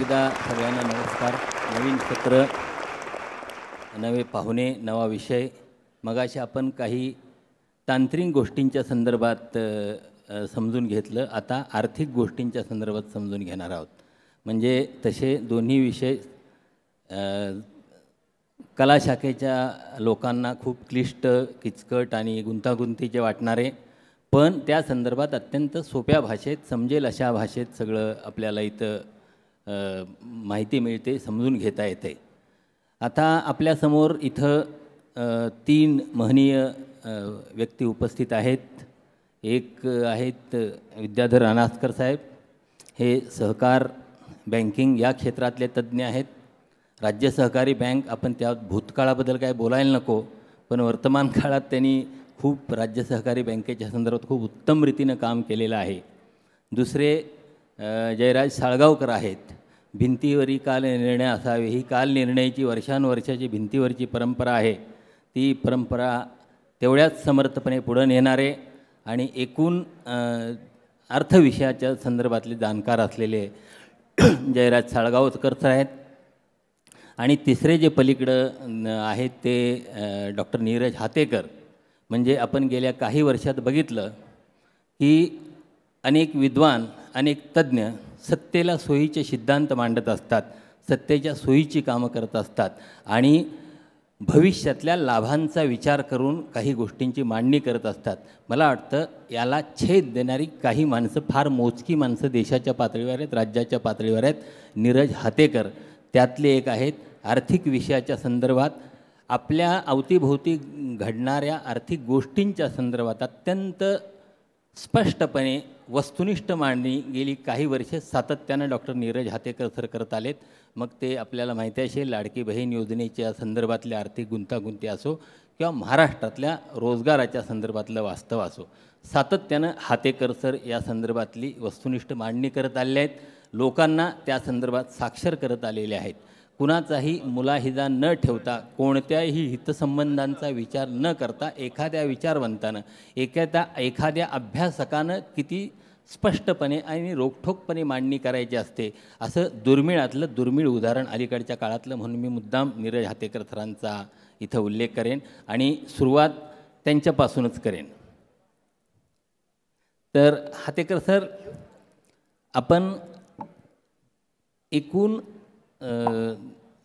एकदा सगळ्यांना नमस्कार. नवीन सत्र, नवे पाहुणे, नवा विषय. मगाशी आपण काही तांत्रिक गोष्टींच्या संदर्भात समजून घेतलं. आता आर्थिक गोष्टींच्या संदर्भात समजून घेणार आहोत. म्हणजे तसे दोन्ही विषय कला शाखेच्या लोकांना खूप क्लिष्ट, किचकट आणि गुंतागुंतीचे वाटणारे, पण त्या संदर्भात अत्यंत सोप्या भाषेत समजेल अशा भाषेत सगळं आपल्याला इथं माहिती मिळते, समजून घेता येते. आता आपल्यासमोर इथं तीन महनीय व्यक्ती उपस्थित आहेत. एक आहेत विद्याधर अनासकर साहेब. हे सहकार बँकिंग या क्षेत्रातले तज्ज्ञ आहेत. राज्य सहकारी बँक, आपण त्या भूतकाळाबद्दल काय बोलायला नको, पण वर्तमान काळात त्यांनी खूप राज्य सहकारी बँकेच्या संदर्भात खूप उत्तम रीतीनं काम केलेलं आहे. दुसरे जयराज साळगावकर आहेत. भिंतीवरी काल निर्णय असावे, ही काल निर्णयाची वर्षानुवर्षाची भिंतीवरची परंपरा आहे. ती परंपरा तेवढ्याच समर्थपणे पुढे नेणारे आणि एकूण अर्थविषयाच्या संदर्भातले जाणकार असलेले जयराज साळगावकर आहेत. आणि तिसरे जे पलीकडं आहेत ते डॉक्टर नीरज हातेकर. म्हणजे आपण गेल्या काही वर्षात बघितलं की अनेक विद्वान, अनेक तज्ज्ञ सत्तेला सोयीचे सिद्धांत मांडत असतात, सत्तेच्या सोयीची कामं करत असतात आणि भविष्यातल्या लाभांचा विचार करून काही गोष्टींची मांडणी करत असतात. मला वाटतं याला छेद देणारी काही माणसं, फार मोजकी माणसं देशाच्या पातळीवर आहेत, राज्याच्या पातळीवर आहेत. नीरज हातेकर त्यातले एक आहेत. आर्थिक विषयाच्या संदर्भात, आपल्या अवतीभोवती घडणाऱ्या आर्थिक गोष्टींच्या संदर्भात अत्यंत स्पष्टपणे वस्तुनिष्ठ मांडणी गेली काही वर्षे सातत्यानं डॉक्टर नीरज हातेकर सर करत आलेत. मग ते आपल्याला माहिती असेल, लाडकी बहीण योजनेच्या संदर्भातल्या आर्थिक गुंतागुंती असो किंवा महाराष्ट्रातल्या रोजगाराच्या संदर्भातलं वास्तव असो, सातत्यानं हातेकर सर या संदर्भातली वस्तुनिष्ठ मांडणी करत आलेले आहेत. लोकांना त्या संदर्भात साक्षर करत आलेले आहेत. कुणाचाही मुलाहिजा न ठेवता, कोणत्याही हितसंबंधांचा विचार न करता एखाद्या विचारवंतानं, एखाद्या अभ्यासकानं किती स्पष्टपणे आणि रोखठोकपणे मांडणी करायची असते, असं दुर्मिळातलं दुर्मिळ उदाहरण अलीकडच्या काळातलं, म्हणून मी मुद्दाम नीरज हातेकर सरांचा इथं उल्लेख करेन आणि सुरुवात त्यांच्यापासूनच करेन. तर हातेकर सर, आपण एकूण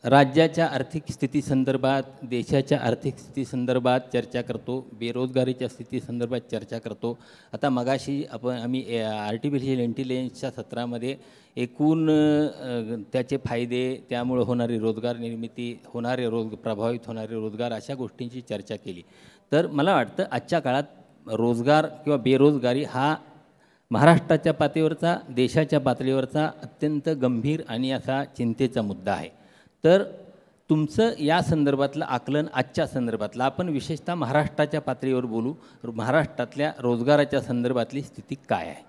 राज्याच्या आर्थिक स्थितीसंदर्भात, देशाच्या आर्थिक स्थितीसंदर्भात चर्चा करतो, बेरोजगारीच्या स्थितीसंदर्भात चर्चा करतो. आता मगाशी आम्ही आर्टिफिशियल इंटेलिजन्सच्या सत्रामध्ये एकूण त्याचे फायदे, त्यामुळे होणारी रोजगार निर्मिती, प्रभावित होणारे रोजगार, अशा गोष्टींची चर्चा केली. तर मला वाटतं आजच्या काळात रोजगार किंवा बेरोजगारी हा महाराष्ट्राच्या पातळीवरचा, देशाच्या पातळीवरचा अत्यंत गंभीर आणि असा चिंतेचा मुद्दा आहे. तर तुमचं या संदर्भातलं आकलन, आजच्या संदर्भातलं, आपण विशेषतः महाराष्ट्राच्या पातळीवर बोलू, महाराष्ट्रातल्या रोजगाराच्या संदर्भातली स्थिती काय आहे?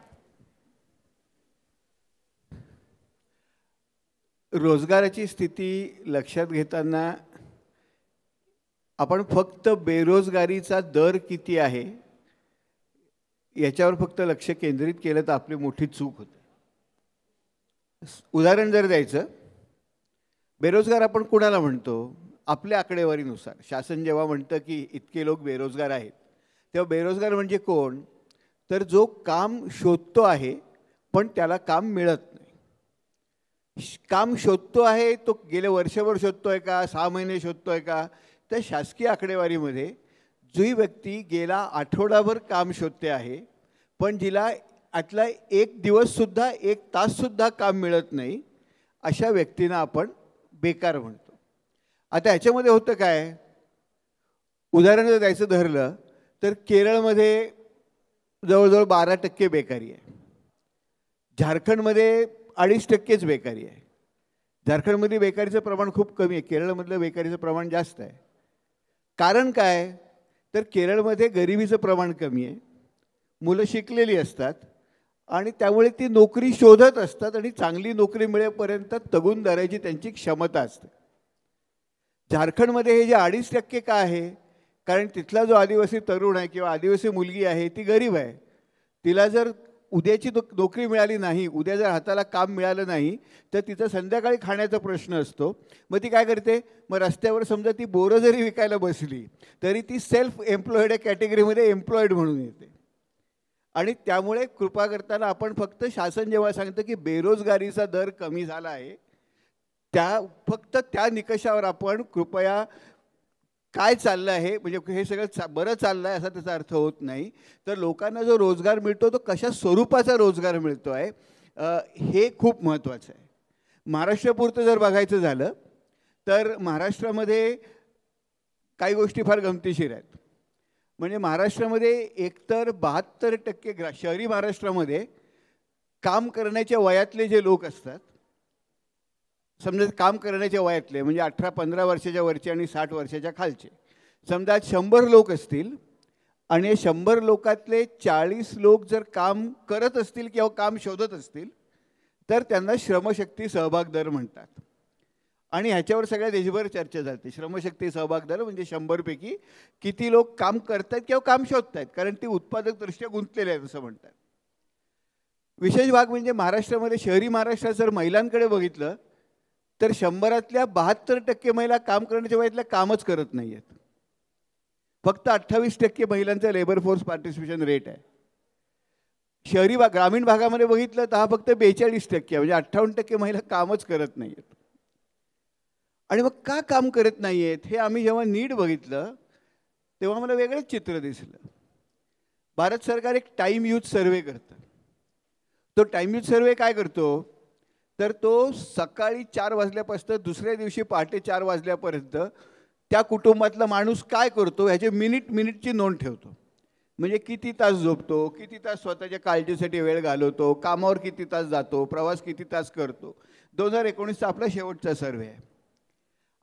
रोजगाराची स्थिती लक्षात घेताना आपण फक्त बेरोजगारीचा दर किती आहे याच्यावर फक्त लक्ष केंद्रित केलं तर आपली मोठी चूक होते. उदाहरण जर द्यायचं, बेरोजगार आपण कुणाला म्हणतो? आपल्या आकडेवारीनुसार शासन जेव्हा म्हणतं की इतके लोक बेरोजगार आहेत, तेव्हा बेरोजगार म्हणजे कोण? तर जो काम शोधतो आहे पण त्याला काम मिळत नाही. काम शोधतो आहे तो गेले वर्षभर शोधतोय का, 6 महिने शोधतोय का? त्या शासकीय आकडेवारीमध्ये जी व्यक्ती गेला आठवडाभर काम शोधते आहे पण जिला आतला एक दिवससुद्धा, एक ताससुद्धा काम मिळत नाही, अशा व्यक्तींना आपण बेकार म्हणतो. आता याच्यामध्ये होतं काय? उदाहरण जर द्यायचं धरलं तर केरळमध्ये जवळजवळ 12% बेकारी आहे. झारखंडमध्ये 2.5%च बेकारी आहे. झारखंडमध्ये बेकारीचं प्रमाण खूप कमी आहे, केरळमधलं बेकारीचं प्रमाण जास्त आहे. कारण काय? तर केरळमध्ये गरिबीचं प्रमाण कमी आहे, मुलं शिकलेली असतात आणि त्यामुळे ती नोकरी शोधत असतात आणि चांगली नोकरी मिळेपर्यंत तगून धरायची त्यांची क्षमता असते. झारखंडमध्ये हे जे 2.5% का आहे? कारण तिथला जो आदिवासी तरुण आहे किंवा आदिवासी मुलगी आहे ती गरीब आहे. तिला जर उद्याची नोकरी मिळाली नाही, उद्या जर हाताला काम मिळालं नाही तर तिचं संध्याकाळी खाण्याचा प्रश्न असतो. मग ती काय करते, मग रस्त्यावर समजा ती बोरं जरी विकायला बसली तरी ती सेल्फ एम्प्लॉईड या कॅटेगरीमध्ये एम्प्लॉईड म्हणून येते. आणि त्यामुळे कृपा करताना आपण फक्त शासन जेव्हा सांगतं की बेरोजगारीचा दर कमी झाला आहे, फक्त त्या निकषावर आपण कृपया काय चाललं आहे, म्हणजे हे सगळं बरं चाललं आहे असा त्याचा अर्थ होत नाही. तर लोकांना जो रोजगार मिळतो तो कशा स्वरूपाचा रोजगार मिळतो आहे हे खूप महत्त्वाचं आहे. महाराष्ट्रापुरतं जर बघायचं झालं तर महाराष्ट्रामध्ये काही गोष्टी फार गमतीशीर आहेत. म्हणजे महाराष्ट्रामध्ये एकतर 72% शहरी महाराष्ट्रामध्ये काम करण्याच्या वयातले जे लोक असतात, समजा काम करण्याच्या वयातले म्हणजे 18-15 वर्षाच्या वरचे आणि 60 वर्षाच्या खालचे, समजा 100 लोक असतील आणि 100 लोकातले 40 लोक जर काम करत असतील किंवा काम शोधत असतील तर त्यांना श्रमशक्ती सहभाग दर म्हणतात. आणि ह्याच्यावर सगळ्या देशभर चर्चा झाली. श्रमशक्ती सहभाग दर म्हणजे 100 पैकी किती लोक काम करतात किंवा काम शोधत आहेत, कारण ती उत्पादकदृष्ट्या गुंतलेली आहेत असं म्हणतात. विशेष भाग म्हणजे महाराष्ट्रामध्ये शहरी महाराष्ट्रात जर महिलांकडे बघितलं तर 100तल्या 72% महिला काम करण्याच्या वयातल्या कामच करत नाही आहेत. फक्त 28% महिलांचा लेबर फोर्स पार्टिसिपेशन रेट आहे. ग्रामीण भागामध्ये बघितलं तर हा फक्त 42% म्हणजे 58% महिला कामच करत नाही आहेत. आणि मग का काम करत नाही आहेत हे आम्ही जेव्हा नीट बघितलं तेव्हा मला वेगळंच चित्र दिसलं. भारत सरकार एक टाईम यूज सर्वे करतं. तो टाईम यूज सर्वे काय करतो तर तो सकाळी 4 वाजल्यापासून दुसऱ्या दिवशी पहाटे 4 वाजल्यापर्यंत त्या कुटुंबातला माणूस काय करतो ह्याचे मिनिटची नोंद ठेवतो. म्हणजे किती तास झोपतो, किती तास स्वतःच्या काळजीसाठी वेळ घालवतो, कामावर किती तास जातो, प्रवास किती तास करतो. 2019चा आपला शेवटचा सर्वे आहे.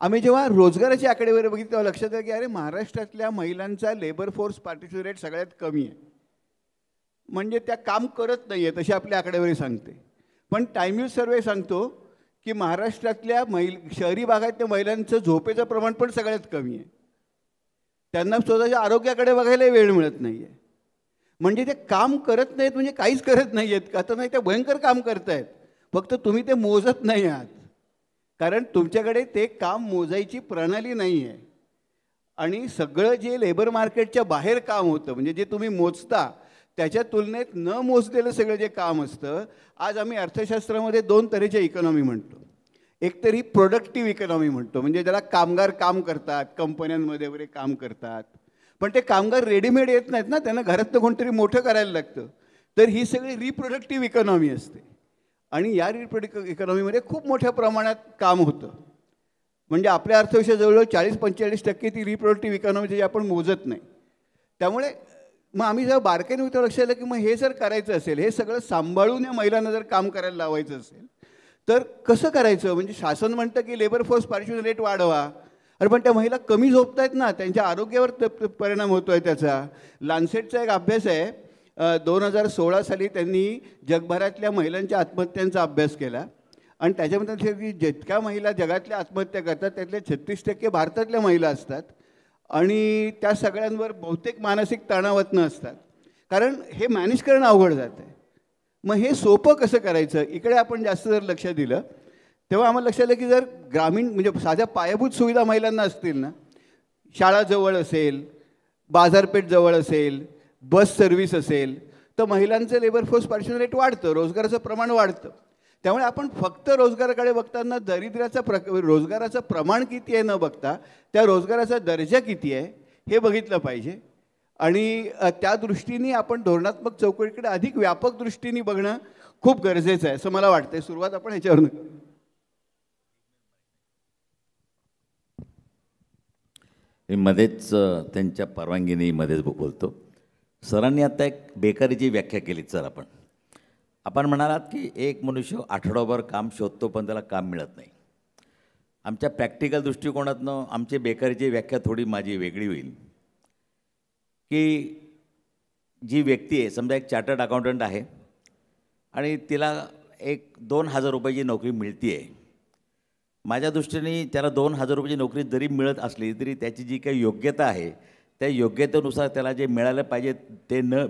आम्ही जेव्हा रोजगाराची आकडेवारी बघितली तेव्हा लक्षात आलं की अरे महाराष्ट्रातल्या महिलांचा लेबर फोर्स पार्टिसिपेशन रेट सगळ्यात कमी आहे. म्हणजे त्या काम करत नाही आहेत अशी आपली आकडेवारी सांगते. पण टाईम यूज सर्वे सांगतो की महाराष्ट्रातल्या शहरी भागातल्या महिलांचं झोपेचं प्रमाण पण सगळ्यात कमी आहे. त्यांना स्वतःच्या आरोग्याकडे बघायला वेळ मिळत नाही आहे. म्हणजे ते काम करत नाहीत म्हणजे काहीच करत नाही आहेत का तर नाही, ते भयंकर काम करत आहेत, फक्त तुम्ही ते मोजत नाही आहात. कारण तुमच्याकडे ते काम मोजायची प्रणाली नाही आहे. आणि सगळं जे लेबर मार्केटच्या बाहेर काम होतं म्हणजे जे तुम्ही मोजता त्याच्या तुलनेत न मोजलेलं सगळं जे काम असतं. आज आम्ही अर्थशास्त्रामध्ये 2 तऱ्हेच्या इकॉनॉमी म्हणतो. एक तरी प्रोडक्टिव्ह इकॉनॉमी म्हणतो, म्हणजे ज्याला कामगार काम करतात, कंपन्यांमध्ये वगैरे काम करतात, पण ते कामगार रेडीमेड येत नाहीत ना, त्यांना घरातनं कोणतरी मोठं करायला लागतं. तर ही सगळी रिप्रोडक्टिव्ह इकॉनॉमी असते. आणि या रिप्रोडक्टिव्ह इकॉनॉमीमध्ये खूप मोठ्या प्रमाणात काम होतं. म्हणजे आपल्या अर्थव्यवस्थेत जवळजवळ 40-45% ती रिप्रोडक्टिव्ह इकॉनॉमी जी आपण मोजत नाही. त्यामुळे मग आम्ही जेव्हा बारकाईने होतं लक्षात आलं की मग हे जर करायचं असेल, हे सगळं सांभाळून या महिलांना जर काम करायला लावायचं असेल तर कसं करायचं. म्हणजे शासन म्हणतं की लेबर फोर्स पार्टिसिपेशन रेट वाढवा, अरे पण त्या महिला कमी झोपत आहेत ना, त्यांच्या आरोग्यावर परिणाम होतो आहे त्याचा. लान्सेटचा एक अभ्यास आहे, 2016 साली त्यांनी जगभरातल्या महिलांच्या आत्महत्यांचा अभ्यास केला आणि त्याच्यामध्ये जितक्या महिला जगातल्या आत्महत्या करतात त्यातले 36% भारतातल्या महिला असतात. आणि त्या सगळ्यांवर बहुतेक मानसिक तणावातनं असतात, कारण हे मॅनेज करणं अवघड जातं आहे. मग हे सोपं कसं करायचं इकडे आपण जास्त जर लक्ष दिलं तेव्हा आम्हाला लक्षात आलं की जर ग्रामीण म्हणजे साध्या पायाभूत सुविधा महिलांना असतील ना, शाळा जवळ असेल, बाजारपेठ जवळ असेल, बस सर्व्हिस असेल तर महिलांचं लेबर फोर्स पार्टिसिपेशन रेट वाढतं, रोजगाराचं प्रमाण वाढतं. त्यामुळे आपण फक्त रोजगाराकडे बघताना रोजगाराचं प्रमाण किती आहे न बघता त्या रोजगाराचा दर्जा किती आहे हे बघितलं पाहिजे. आणि त्या दृष्टीने आपण धोरणात्मक चौकटीकडे अधिक व्यापक दृष्टीने बघणं खूप गरजेचं आहे असं मला वाटतं. सुरुवात आपण ह्याच्यावरून मध्येच त्यांच्या परवानगीने मध्येच बोलतो. सरांनी आता एक बेकारीची व्याख्या केली. सर आपण म्हणालात की एक मनुष्य आठवडाभर काम शोधतो पण त्याला काम मिळत नाही. आमच्या प्रॅक्टिकल दृष्टिकोनातनं आमची बेकारीची व्याख्या थोडी माझी वेगळी होईल की जी व्यक्ती आहे, समजा एक चार्टर्ड अकाउंटंट आहे आणि तिला एक 2,000 रुपयाची नोकरी मिळते आहे. माझ्या दृष्टीने त्याला 2,000 रुपयाची नोकरी जरी मिळत असली तरी त्याची जी काही योग्यता आहे त्या योग्यतेनुसार त्याला जे मिळालं पाहिजे ते न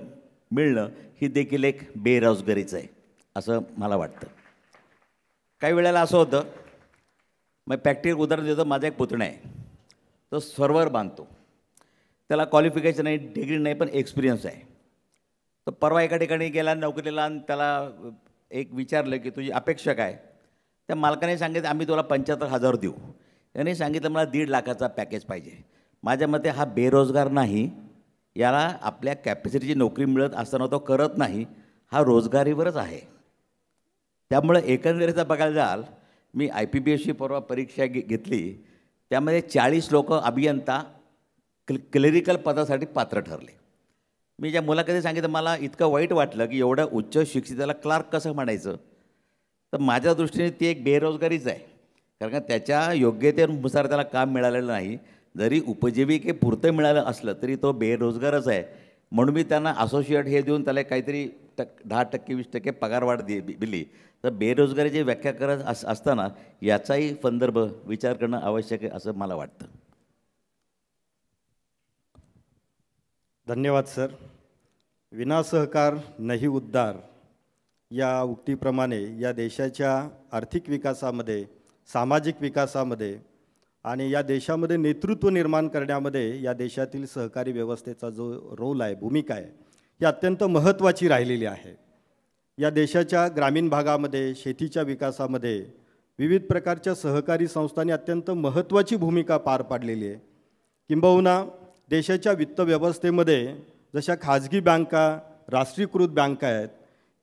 मिळणं ही देखील एक बेरोजगारीचं आहे असं मला वाटतं. काही वेळेला असं होतं, मग प्रॅक्टिकल उदाहरण देतो. माझा एक पुतणा आहे, तो सर्व्हर बांधतो. त्याला क्वालिफिकेशन नाही, डिग्री नाही, पण एक्सपिरियन्स आहे. तो परवा एका ठिकाणी गेला नोकरीला आणि त्याला एक विचारलं की तुझी अपेक्षा काय. त्या मालकाने सांगितलं आम्ही तुला 75,000 देऊ. त्याने सांगितलं मला 1.5 लाखाचा पॅकेज पाहिजे. माझ्या मते हा बेरोजगार नाही, याला आपल्या कॅपॅसिटीची नोकरी मिळत असताना तो करत नाही, हा रोजगारीवरच आहे. त्यामुळे एकंदरीत बघायला जाल, मी IPPSची परवा परीक्षा घेतली, त्यामध्ये 40 लोक अभियंता क्लेरिकल पदासाठी पात्र ठरले. मी ज्या मुलाखतीत सांगितलं मला इतकं वाईट वाटलं की एवढ्या उच्च शिक्षिताला क्लार्क कसं म्हणायचं. तर माझ्या दृष्टीने ती एक बेरोजगारीच आहे, कारण का त्याच्या योग्यतेनुसार त्याला काम मिळालेलं नाही. जरी उपजीविकेपुरतं मिळालं असलं तरी तो बेरोजगारच आहे. म्हणून मी त्यांना असोसिएट हे देऊन त्याला काहीतरी 10% 20% पगारवाढ दिली. तर बेरोजगारीची व्याख्या करत असताना याचाही संदर्भ विचार करणं आवश्यक आहे असं मला वाटतं. धन्यवाद सर. विना सहकार नाही उद्धार या उक्तीप्रमाणे या देशाच्या आर्थिक विकासामध्ये, सामाजिक विकासामध्ये आणि या देशामध्ये नेतृत्व निर्माण करण्यामध्ये या देशातील सहकारी व्यवस्थेचा जो रोल आहे, भूमिका आहे, ही अत्यंत महत्त्वाची राहिलेली आहे. या देशाच्या ग्रामीण भागामध्ये शेतीच्या विकासामध्ये विविध प्रकारच्या सहकारी संस्थांनी अत्यंत महत्त्वाची भूमिका पार पाडलेली आहे. किंबहुना देशाच्या वित्त व्यवस्थेमध्ये जशा खाजगी बँका, राष्ट्रीयकृत बँका आहेत,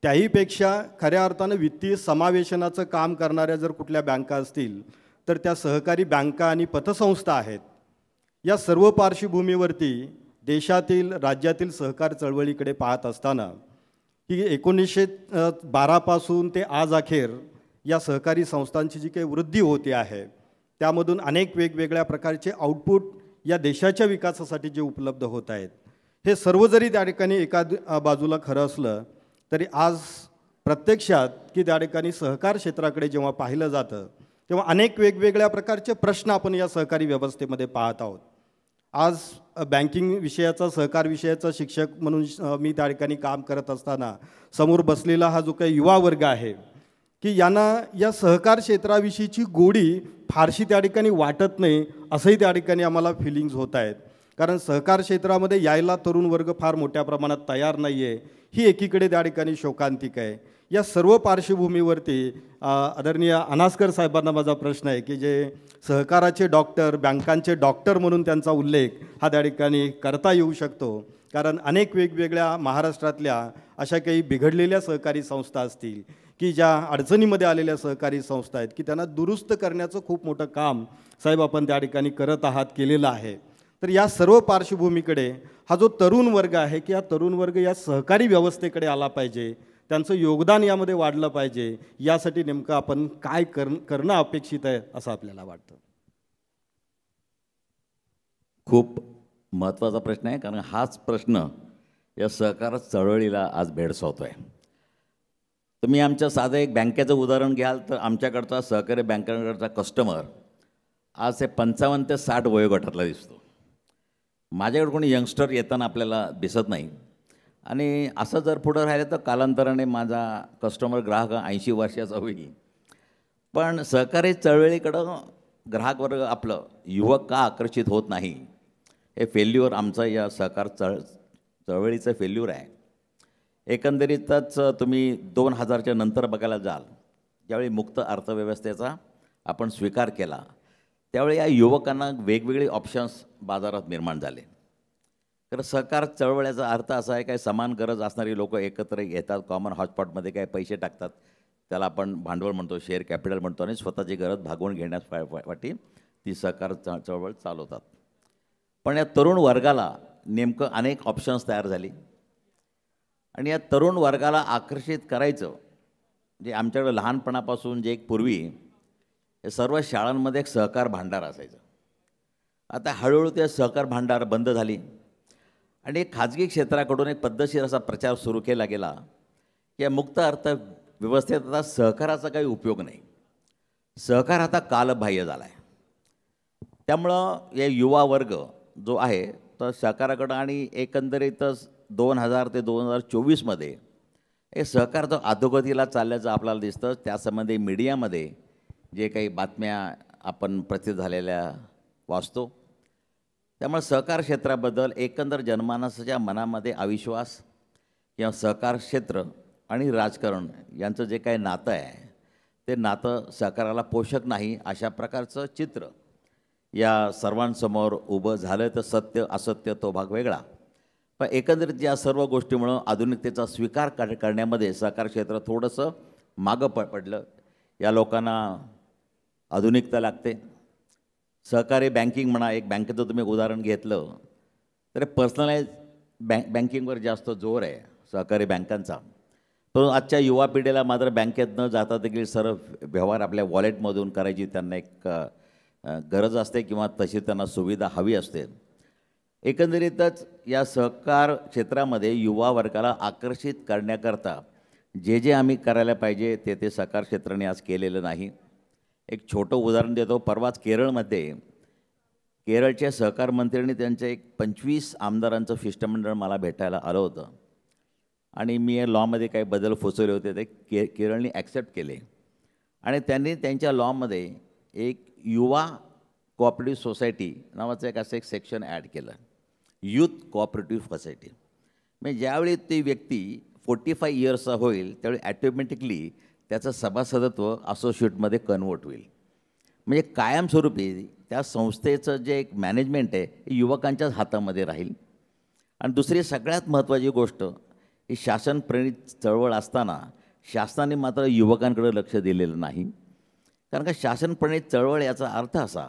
त्याहीपेक्षा खऱ्या अर्थानं वित्तीय समावेशनाचं काम करणाऱ्या जर कुठल्या बँका असतील तर त्या सहकारी बँका आणि पतसंस्था आहेत. या सर्व पार्श्वभूमीवरती देशातील, राज्यातील सहकार चळवळीकडे पाहत असताना की 1912 पासून ते आज अखेर या सहकारी संस्थांची जी काही वृद्धी होते आहे, त्यामधून अनेक वेगवेगळ्या प्रकारचे आउटपुट या देशाच्या विकासासाठी जे उपलब्ध होत आहेत, हे सर्व जरी त्या ठिकाणी एका बाजूला खरं असलं तरी आज प्रत्यक्षात की त्या ठिकाणी सहकार क्षेत्राकडे जेव्हा पाहिलं जातं तेव्हा अनेक वेगवेगळ्या प्रकारचे प्रश्न आपण या सहकारी व्यवस्थेमध्ये पाहत आहोत. आज बँकिंग विषयाचा, सहकार विषयाचा शिक्षक म्हणून मी त्या ठिकाणी काम करत असताना समोर बसलेला हा जो काही युवा वर्ग आहे की यांना या सहकार क्षेत्राविषयीची गोडी फारशी त्या ठिकाणी वाटत नाही असंही त्या ठिकाणी आम्हाला फिलिंग्स होत आहेत. कारण सहकार क्षेत्रामध्ये यायला तरुण वर्ग फार मोठ्या प्रमाणात तयार नाही आहे, ही एकीकडे त्या ठिकाणी शोकांतिक आहे. या सर्व पार्श्वभूमीवरती आदरणीय अनास्कर साहेबांना माझा प्रश्न आहे की जे सहकाराचे डॉक्टर, बँकांचे डॉक्टर म्हणून त्यांचा उल्लेख हा त्या ठिकाणी करता येऊ शकतो. कारण अनेक वेगवेगळ्या महाराष्ट्रातल्या अशा काही बिघडलेल्या सहकारी संस्था असतील की ज्या अडचणीमध्ये आलेल्या सहकारी संस्था आहेत की त्यांना दुरुस्त करण्याचं खूप मोठं काम साहेब आपण त्या ठिकाणी करत आहात, केलेलं आहे. तर या सर्व पार्श्वभूमीकडे हा जो तरुण वर्ग आहे की हा तरुण वर्ग या सहकारी व्यवस्थेकडे आला पाहिजे, त्यांचं योगदान यामध्ये वाढलं पाहिजे. यासाठी नेमकं आपण काय करणं अपेक्षित आहे असं आपल्याला वाटतं? खूप महत्त्वाचा प्रश्न आहे, कारण हाच प्रश्न या सहकार चळवळीला आज भेडसावतो आहे. तुम्ही आमच्या साधं एक बँकेचं उदाहरण घ्याल तर आमच्याकडचा सहकारी बँकांकडचा कस्टमर आज हे 55 ते 60 वयोगटातला दिसतो. माझ्याकडे कोणी यंगस्टर येताना आपल्याला दिसत नाही. आणि असं जर पुढं राहिलं तर कालांतराने माझा कस्टमर ग्राहक 80 वर्षाचा होईल. पण सहकारी चळवळीकडं ग्राहक वर्ग आपलं युवक का आकर्षित होत नाही, हे फेल्युअर आमचं या सहकार चळवळीचं फेल्युअर आहे. एकंदरीतच तुम्ही 2000च्या नंतर बघायला जाल, ज्यावेळी मुक्त अर्थव्यवस्थेचा आपण स्वीकार केला त्यावेळी या युवकांना वेगवेगळे ऑप्शन्स बाजारात निर्माण झाले. तर सहकार चळवळीचा अर्थ असा आहे, काय समान गरज असणारी लोक एकत्र येतात, कॉमन हॉटस्पॉटमध्ये काय पैसे टाकतात, त्याला आपण भांडवल म्हणतो, शेअर कॅपिटल म्हणतो, आणि स्वतःची गरज भागवून घेण्यासाठी ती सहकार चळवळ चालवतात. पण या तरुण वर्गाला नेमकं अनेक ऑप्शन्स तयार झाली आणि या तरुण वर्गाला आकर्षित करायचं जे आमच्याकडे लहानपणापासून जे एक पूर्वी हे सर्व शाळांमध्ये एक सहकार भांडार असायचं. आता हळूहळू ते सहकार भांडार बंद झाली आणि एक खाजगी क्षेत्राकडून एक पद्धतशीर असा प्रचार सुरू केला गेला की या मुक्त अर्थव्यवस्थेत आता सहकाराचा काही उपयोग नाही, सहकार आता कालबाह्य झाला आहे. त्यामुळं या युवा वर्ग जो आहे तर सहकाराकडं आणि एकंदरीतच 2000 ते 2024मध्ये हे सहकार जो अधोगतीला चालल्याचं आपल्याला दिसतं. त्यासंबंधी मीडियामध्ये जे काही बातम्या आपण प्रसिद्ध झालेल्या वाचतो, त्यामुळे सहकार क्षेत्राबद्दल एकंदर जनमानसाच्या मनामध्ये अविश्वास किंवा सहकार क्षेत्र आणि राजकारण यांचं जे काही नातं आहे ते नातं सहकाराला पोषक नाही, अशा प्रकारचं चित्र या सर्वांसमोर उभं झालं. तर सत्य असत्य तो भाग वेगळा, पण एकंदरीत या सर्व गोष्टीमुळं आधुनिकतेचा स्वीकार करण्यामध्ये सहकार क्षेत्र थोडंसं मागं पडलं. या लोकांना आधुनिकता लागते. सहकारी बँकिंग म्हणा, एक बँकेचं तुम्ही उदाहरण घेतलं तर पर्सनलाइज बँकिंगवर जास्त जोर आहे सहकारी बँकांचा. परंतु आजच्या युवा पिढीला मात्र बँकेत न जाता देखील सर्व व्यवहार आपल्या वॉलेटमधून करायची त्यांना एक गरज असते किंवा तशी त्यांना सुविधा हवी असते. एकंदरीतच या सहकार क्षेत्रामध्ये युवा वर्गाला आकर्षित करण्याकरता जे जे आम्ही करायला पाहिजे ते सहकार क्षेत्राने आज केलेलं नाही. एक छोटं उदाहरण देतो. परवाच केरळमध्ये केरळच्या सहकार मंत्र्यांनी त्यांचं एक 25 आमदारांचं शिष्टमंडळ मला भेटायला आलं होतं आणि मी या लॉमध्ये काही बदल सुचवले होते ते केरळने ॲक्सेप्ट केले आणि त्यांनी त्यांच्या लॉमध्ये एक युवा कोऑपरेटिव्ह सोसायटी नावाचं असं एक सेक्शन ॲड केलं, यूथ कोऑपरेटिव्ह सोसायटी. म्हणजे ज्यावेळी ती व्यक्ती 45 इयर्सचा होईल त्यावेळी ॲटोमॅटिकली त्याचं सभासदत्व असोसिएटमध्ये कन्वर्ट होईल. म्हणजे कायमस्वरूपी त्या संस्थेचं जे एक मॅनेजमेंट आहे हे युवकांच्याच हातामध्ये राहील. आणि दुसरी सगळ्यात महत्त्वाची गोष्ट ही शासन प्रणित चळवळ असताना शासनाने मात्र युवकांकडे लक्ष दिलेलं नाही. कारण का शासन प्रणित चळवळ याचा अर्थ असा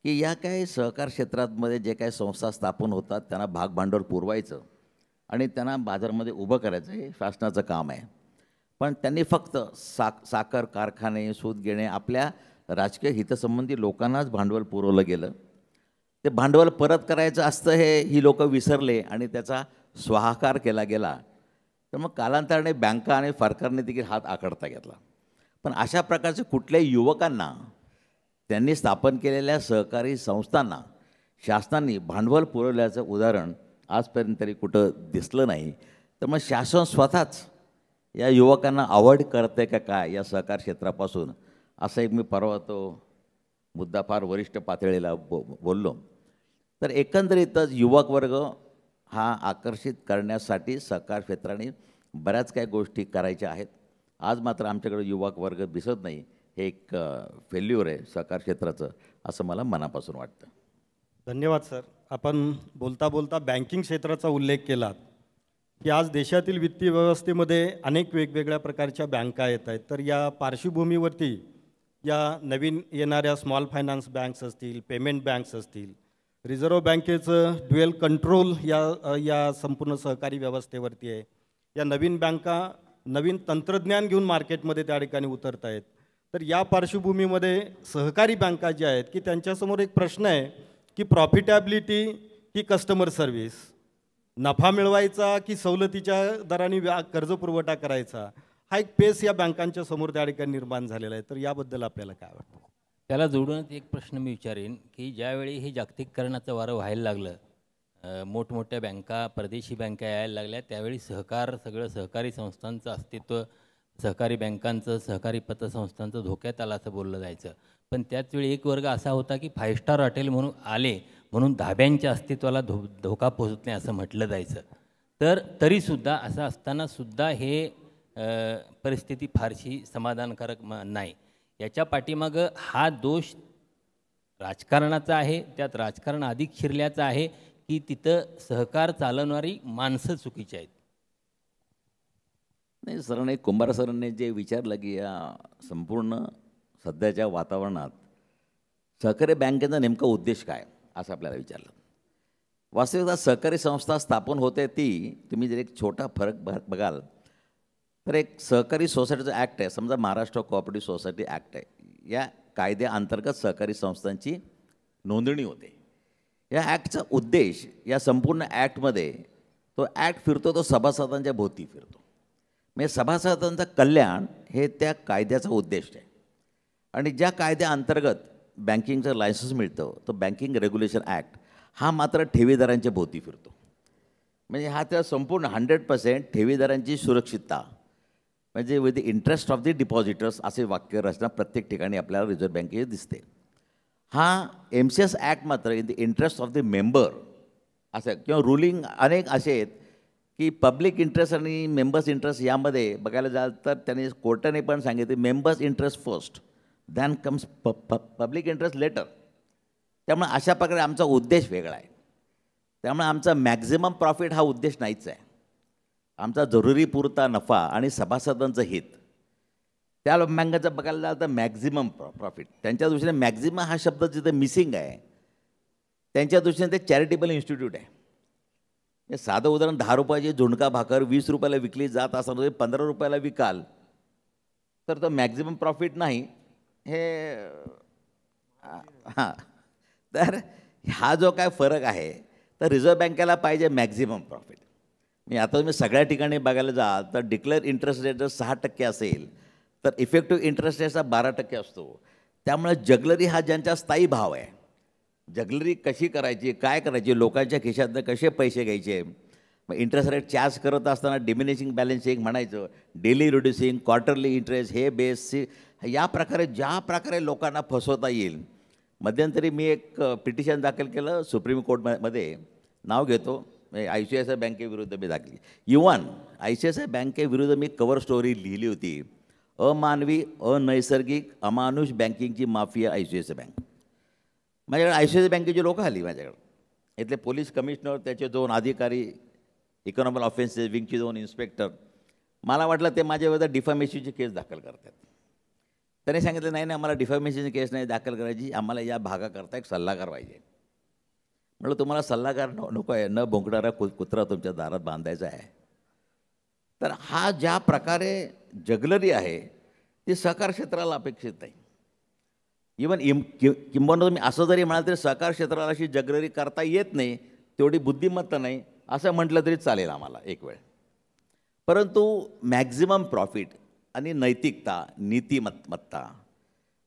की या काही सहकार क्षेत्रामध्ये जे काही संस्था स्थापन होतात त्यांना भागभांडवल पुरवायचं आणि त्यांना बाजारामध्ये उभं करायचं हे शासनाचं काम आहे. पण त्यांनी फक्त साखर कारखाने सूत घेणे आपल्या राजकीय हितसंबंधी लोकांनाच भांडवल पुरवलं गेलं. ते भांडवल परत करायचं असतं हे ही लोक विसरले आणि त्याचा स्वाहाकार केला गेला. तर मग कालांतराने बँका आणि सरकारने देखील हात आखडता घेतला. पण अशा प्रकारचे कुठल्याही युवकांना त्यांनी स्थापन केलेल्या सहकारी संस्थांना शासनाने भांडवल पुरवल्याचं उदाहरण आजपर्यंत तरी कुठं दिसलं नाही. तर मग शासन स्वतःच या युवकांना अवॉइड करते का काय या सहकार क्षेत्रापासून, असं एक मी परवा तो मुद्दा फार वरिष्ठ पातळीला बोललो. तर एकंदरीतच युवक वर्ग हा आकर्षित करण्यासाठी सहकार क्षेत्राने बऱ्याच काही गोष्टी करायच्या आहेत. आज मात्र आमच्याकडे युवक वर्ग दिसत नाही. हे एक फेल्युअर आहे सहकार क्षेत्राचं, असं मला मनापासून वाटतं. धन्यवाद सर. आपण बोलता बोलता बँकिंग क्षेत्राचा उल्लेख केलात की आज देशातील वित्तीय व्यवस्थेमध्ये अनेक वेगवेगळ्या प्रकारच्या बँका येत आहेत. तर या पार्श्वभूमीवरती या नवीन येणाऱ्या स्मॉल फायनान्स बँक्स असतील, पेमेंट बँक्स असतील, रिझर्व्ह बँकेचं ड्युएल कंट्रोल या संपूर्ण सहकारी व्यवस्थेवरती आहे. या नवीन बँका नवीन तंत्रज्ञान घेऊन मार्केटमध्ये त्या ठिकाणी उतरत आहेत. तर या पार्श्वभूमीमध्ये सहकारी बँका ज्या आहेत की त्यांच्यासमोर एक प्रश्न आहे की प्रॉफिटॅबिलिटी की कस्टमर सर्व्हिस, नफा मिळवायचा की सवलतीच्या दराने कर्ज पुरवठा करायचा, हा एक पेस या बँकांच्या समोर त्या ठिकाणी निर्माण झालेला आहे. तर याबद्दल आपल्याला काय वाटतं? त्याला जोडूनच एक प्रश्न मी विचारेन की ज्यावेळी हे जागतिकीकरणाचं वारं व्हायला लागलं, मोठमोठ्या बँका परदेशी बँका यायला लागल्या, त्यावेळी सगळं सहकारी संस्थांचं अस्तित्व, सहकारी बँकांचं, सहकारी पतसंस्थांचं धोक्यात आलं असं बोललं जायचं. पण त्याचवेळी एक वर्ग असा होता की 5 स्टार हॉटेल म्हणून आले म्हणून धाब्यांच्या अस्तित्वाला धोका पोहोचत नाही असं म्हटलं जायचं. तर तरीसुद्धा असं असतानासुद्धा हे परिस्थिती फारशी समाधानकारक नाही. याच्या पाठीमागं हा दोष राजकारणाचा आहे, त्यात राजकारण अधिक शिरल्याचं आहे की तिथं सहकार चालवणारी माणसं चुकीची आहेत. नाही, सरांनी कुंभार सरांनी जे विचारलं की या संपूर्ण सध्याच्या वातावरणात सहकारी बँकेचा नेमका उद्देश काय असं आपल्याला विचारलं. वास्तविकता सहकारी संस्था स्थापन होते ती, तुम्ही जर एक छोटा फरक बघाल तर एक सहकारी सोसायटीचं ॲक्ट आहे, समजा महाराष्ट्र कोऑपरेटिव्ह सोसायटी ॲक्ट आहे, या कायद्याअंतर्गत सहकारी संस्थांची नोंदणी होते. या ॲक्टचा उद्देश या संपूर्ण ॲक्टमध्ये तो ॲक्ट फिरतो तो सभासदांच्या भोवती फिरतो. म्हणजे सभासदांचं कल्याण हे त्या कायद्याचा उद्देश आहे. आणि ज्या कायद्याअंतर्गत बँकिंगचं लायसन्स मिळतं तो बँकिंग रेग्युलेशन ॲक्ट हा मात्र ठेवीदारांच्या भोवती फिरतो. म्हणजे हा त्या संपूर्ण 100% ठेवीदारांची सुरक्षितता, म्हणजे with the interest of the depositors असे वाक्य रचना प्रत्येक ठिकाणी आपल्याला रिझर्व्ह बँकेची दिसते. हा MCS ॲक्ट मात्र in the interest of the member असं किंवा रुलिंग अनेक असे आहेत की पब्लिक इंटरेस्ट आणि मेंबर्स इंटरेस्ट यामध्ये बघायला जाल तर त्यांनी कोर्टाने पण सांगितले members interest first than comes public interest later. त्यामुळे अशा प्रकारे आमचा उद्देश वेगळा आहे. त्यामुळे आमचा मॅक्झिमम प्रॉफिट हा उद्देश नाहीच आहे. आमचा जरुरी पुरता नफा आणि सभासदांचं हित. त्या बँकाचं बघायला जाल तर मॅक्झिमम प्रॉफिट त्यांच्या दृष्टीने मॅक्झिमम हा शब्द जिथे मिसिंग आहे त्यांच्या दृष्टीने ते चॅरिटेबल इन्स्टिट्यूट आहे. हे साधं उदाहरण 10 रुपयाची झुणका भाकर 20 रुपयाला विकली जात असताना तुम्ही 15 रुपयाला विकाल तर तो मॅक्झिमम प्रॉफिट नाही. हे हां, तर हा जो काय फरक आहे तर रिझर्व्ह बँकेला पाहिजे मॅक्झिमम प्रॉफिट. मी आता तुम्ही सगळ्या ठिकाणी बघायला जाल तर डिक्लेअर इंटरेस्ट रेट जर 6% असेल तर इफेक्टिव्ह इंटरेस्ट रेट हा 12% असतो. त्यामुळे जगलरी हा ज्यांचा स्थायी भाव आहे. जगलरी कशी करायची, काय करायची, लोकांच्या खिशातनं कसे पैसे घ्यायचे. मग इंटरेस्ट रेट चार्ज करत असताना डिमिनिशिंग बॅलन्सिंग म्हणायचं, डेली रिड्युसिंग, क्वार्टरली इंटरेस्ट, हे बेस या प्रकारे ज्या प्रकारे लोकांना फसवता येईल. मध्यंतरी मी एक पिटिशन दाखल केलं सुप्रीम कोर्टमध्ये, नाव घेतो, ICICI बँकेविरुद्ध मी दाखली. इव्हन ICICI बँकेविरुद्ध मी कवर स्टोरी लिहिली होती, अमानवी अनैसर्गिक अमानुष बँकिंगची माफिया ICICI बँक. माझ्याकडे ICICI बँकेची लोकं आली माझ्याकडे. इथले पोलीस कमिशनर, त्याचे 2 अधिकारी, इकॉनॉमिक ऑफेन्सेस विंगचे 2 इन्स्पेक्टर. मला वाटलं ते माझ्याविरुद्ध डिफॅमेशनची केस दाखल करतात. त्याने सांगितलं नाही नाही, आम्हाला डिफॅमेशनची केस नाही दाखल करायची, आम्हाला या भागाकरता एक सल्लागार पाहिजे. म्हटलं तुम्हाला सल्लागार नको आहे, न भुंकणारा कुत्रा तुमच्या दारात बांधायचा आहे. तर हा ज्या प्रकारे जगलरी आहे ती सहकार क्षेत्राला अपेक्षित नाही. इवन किंबहुना तुम्ही असं जरी म्हणाल तरी सहकार क्षेत्राला अशी जगलरी करता येत नाही, तेवढी बुद्धिमत्ता नाही असं म्हटलं तरी चालेल आम्हाला एक वेळ. परंतु मॅक्झिमम प्रॉफिट आणि नैतिकता, नीतिमत्ता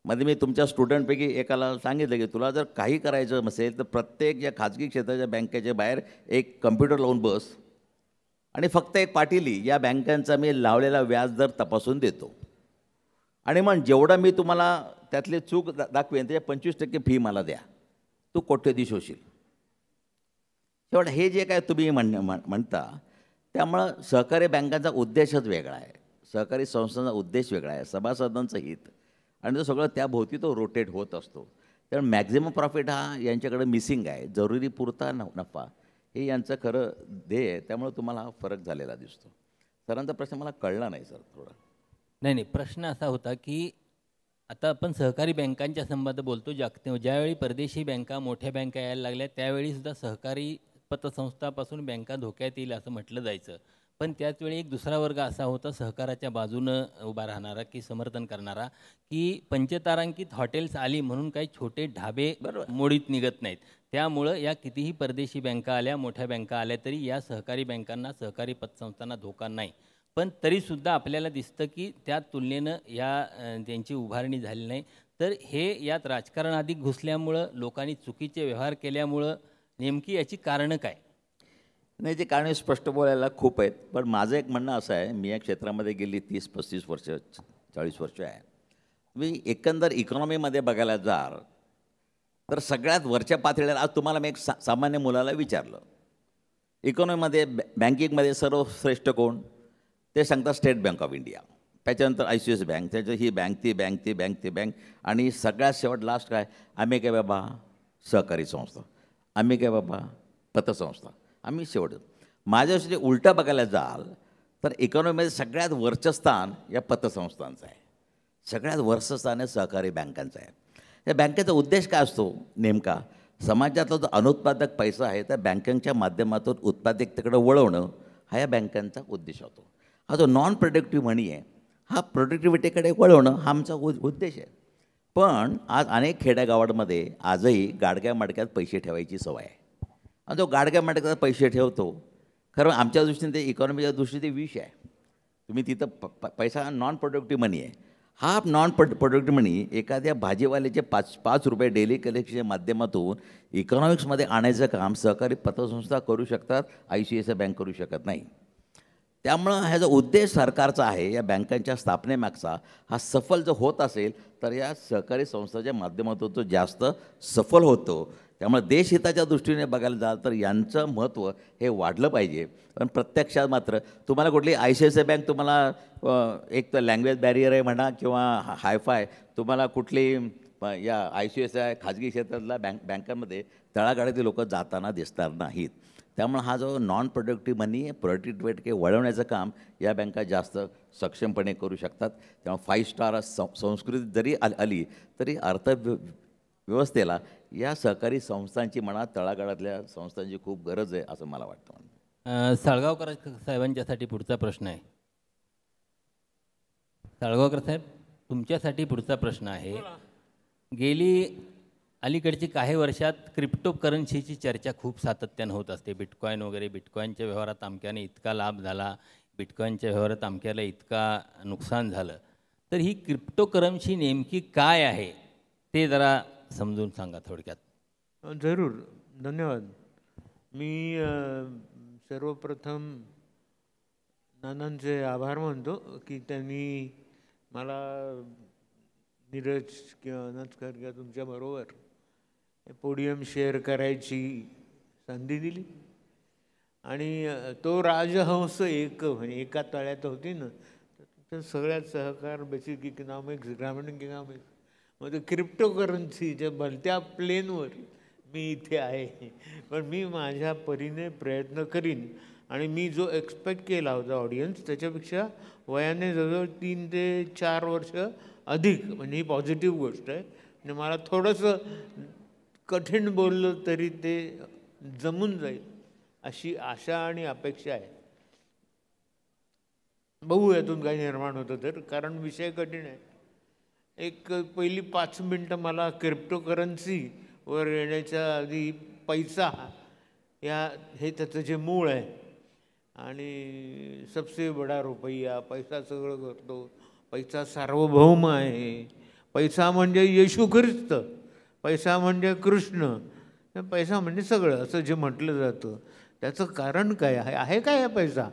मध्ये मी तुमच्या स्टुडंटपैकी एकाला सांगितलं की तुला जर काही करायचं नसेल तर प्रत्येक या खाजगी क्षेत्राच्या बँकेच्या बाहेर एक कम्प्युटर लावून बस आणि फक्त एक पाटी लिही, या बँकांचा मी लावलेला व्याजदर तपासून देतो आणि मग जेवढा मी तुम्हाला त्यातले चूक दाखवेन त्याच्या 25% फी मला द्या, तू कोट्यधीश होशील. शेवट हे जे काय तुम्ही म्हणता त्यामुळं सहकारी बँकांचा उद्देशच वेगळा आहे, सहकारी संस्थांचा उद्देश वेगळा आहे, सभासदांचं हित आणि तो सगळं त्याभोवती तो रोटेट होत असतो. त्यामुळे मॅक्झिमम प्रॉफिट हा यांच्याकडे मिसिंग आहे. जरुरी पुरता नफा हे यांचं खरं ध्येय आहे. त्यामुळे तुम्हाला हा फरक झालेला दिसतो. सरांचा प्रश्न मला कळला नाही सर थोडा. नाही, प्रश्न असा होता की आता आपण सहकारी बँकांच्या संबंध बोलतो. ज्यावेळी परदेशी बँका, मोठ्या बँका यायला लागल्या त्यावेळीसुद्धा सहकारी पतसंस्थापासून बँका धोक्यात येईल असं म्हटलं जायचं. पण त्याचवेळी एक दुसरा वर्ग असा होता सहकाराच्या बाजूनं उभा राहणारा की समर्थन करणारा की पंचतारांकित हॉटेल्स आली म्हणून काही छोटे ढाबे मोडीत निघत नाहीत. त्यामुळं या कितीही परदेशी बँका आल्या, मोठ्या बँका आल्या तरी या सहकारी बँकांना, सहकारी पतसंस्थांना धोका नाही. पण तरीसुद्धा आपल्याला दिसतं की त्या तुलनेनं त्यांची उभारणी झाली नाही. तर हे यात राजकारण अधिक घुसल्यामुळं, लोकांनी चुकीचे व्यवहार केल्यामुळं नेमकी याची कारणं काय? नाही, ते कारण स्पष्ट बोलायला खूप आहेत. पण माझं एक म्हणणं असं आहे, मी या क्षेत्रामध्ये गेली 30-35 वर्ष 40 वर्ष आहे. मी एकंदर इकॉनॉमीमध्ये बघायला जाल तर सगळ्यात वरच्या पातळीवर आज तुम्हाला मी एक सामान्य मुलाला विचारलं इकॉनॉमीमध्ये बँकिंगमध्ये सर्वश्रेष्ठ कोण, ते सांगतात स्टेट बँक ऑफ इंडिया, त्याच्यानंतर ICICI बँक, त्याच्या ही बँक, ती बँक, ती बँक, ती बँक आणि सगळ्यात शेवट लास्ट काय, आम्ही काय बाबा सहकारी संस्था, आम्ही काय बाबा पतसंस्था, आम्ही शेवट. माझ्यासाठी उलटा बघायला जाल तर इकॉनॉमीमध्ये सगळ्यात वरचं स्थान या पतसंस्थांचं आहे, सगळ्यात वरचं स्थान आहे सहकारी बँकांचं आहे. या बँकेचा उद्देश काय असतो नेमका, समाजातला जो अनुत्पादक पैसा आहे त्या बँकांच्या माध्यमातून उत्पादकतेकडे वळवणं हा या बँकांचा उद्देश होतो. हा जो नॉन प्रोडक्टिव्ह मनी आहे हा प्रोडक्टिव्हिटीकडे वळवणं हा आमचा उद्देश आहे. पण आज अनेक खेड्यागावांमध्ये आजही गाडग्या मडक्यात पैसे ठेवायची सवय आहे आणि जो गाडग्या मडक्यात पैसे ठेवतो खरं आमच्या दृष्टीने ते इकॉनॉमीच्या दृष्टीने ते विष आहे. तुम्ही तिथं पैसा नॉन प्रोडक्टिव्ह मनी आहे, हा नॉन प्रोडक्टिव्ह मनी एखाद्या भाजीवाल्याचे 5 रुपये डेली कलेक्शनच्या माध्यमातून इकॉनॉमिक्समध्ये आणायचं काम सहकारी पतसंस्था करू शकतात, ICICI बँक करू शकत नाही. त्यामुळं ह्या जो उद्देश सरकारचा आहे या बँकांच्या स्थापनेमागचा हा सफल जर होत असेल तर या सहकारी संस्थाच्या माध्यमातून तो जास्त सफल होतो. त्यामुळे देशहिताच्या दृष्टीने बघायला जाल तर यांचं महत्त्व हे वाढलं पाहिजे. पण प्रत्यक्षात मात्र तुम्हाला कुठली ICICI बँक तुम्हाला एक तर लँग्वेज बॅरियर आहे म्हणा किंवा हायफाय तुम्हाला कुठली या ICICI खाजगी क्षेत्रातल्या बँकांमध्ये तळागाळातील लोक जाताना दिसणार नाहीत. त्यामुळे हा जो नॉन प्रोडक्टिव्ह मनी प्रोडक्टिव्हिटी वळवण्याचं काम या बँका जास्त सक्षमपणे करू शकतात. त्यामुळे 5 स्टार संस्कृती जरी आली तरी व्यवस्थेला या सहकारी संस्थांची म्हणा तळागाळातल्या संस्थांची खूप गरज आहे असं मला वाटतं. साळगावकर साहेबांच्यासाठी पुढचा प्रश्न आहे. साळगावकर साहेब, तुमच्यासाठी पुढचा प्रश्न आहे. गेली अलीकडची काही वर्षात क्रिप्टोकरन्सीची चर्चा खूप सातत्यानं होत असते. बिटकॉईन वगैरे, बिटकॉईनच्या व्यवहारात अमक्याने इतका लाभ झाला, बिटकॉईनच्या व्यवहारात अमक्याला इतका नुकसान झालं. तर ही क्रिप्टोकरन्सी नेमकी काय आहे ते जरा समजून सांगा थोडक्यात. जरूर, धन्यवाद. मी सर्वप्रथम नानांचे आभार मानतो की त्यांनी मला नीरज किंवा अनंतकर किंवा तुमच्याबरोबर पोडियम शेअर करायची संधी दिली. आणि तो राजहंस एका तळ्यात होती ना, तर सगळ्यात सहकार, बेसिक इकॉनॉमिक्स, ग्रामीण इकॉनॉमिक्स मध्ये क्रिप्टोकरन्सीच्या भलत्या प्लेनवर मी इथे आहे. पण मी माझ्या परीने प्रयत्न करीन. आणि मी जो एक्सपेक्ट केला होता ऑडियन्स त्याच्यापेक्षा वयाने जवळजवळ 3 ते 4 वर्ष अधिक, म्हणजे ही पॉझिटिव्ह गोष्ट आहे. म्हणजे मला थोडंसं कठीण बोललं तरी ते जमून जाईल अशी आशा आणि अपेक्षा आहे. बघू यातून काही निर्माण होतं तर, कारण विषय कठीण आहे. एक पहिली 5 मिनटं मला क्रिप्टोकरन्सीवर येण्याच्या आधी पैसा हे त्याचं जे मूळ आहे आणि सबसे बडा रुपया, पैसा सगळं करतो, पैसा सार्वभौम आहे, पैसा म्हणजे येशू ख्रिस्त, पैसा म्हणजे कृष्ण, पैसा म्हणजे सगळं असं जे म्हटलं जातं त्याचं कारण काय आहे काय पैसा?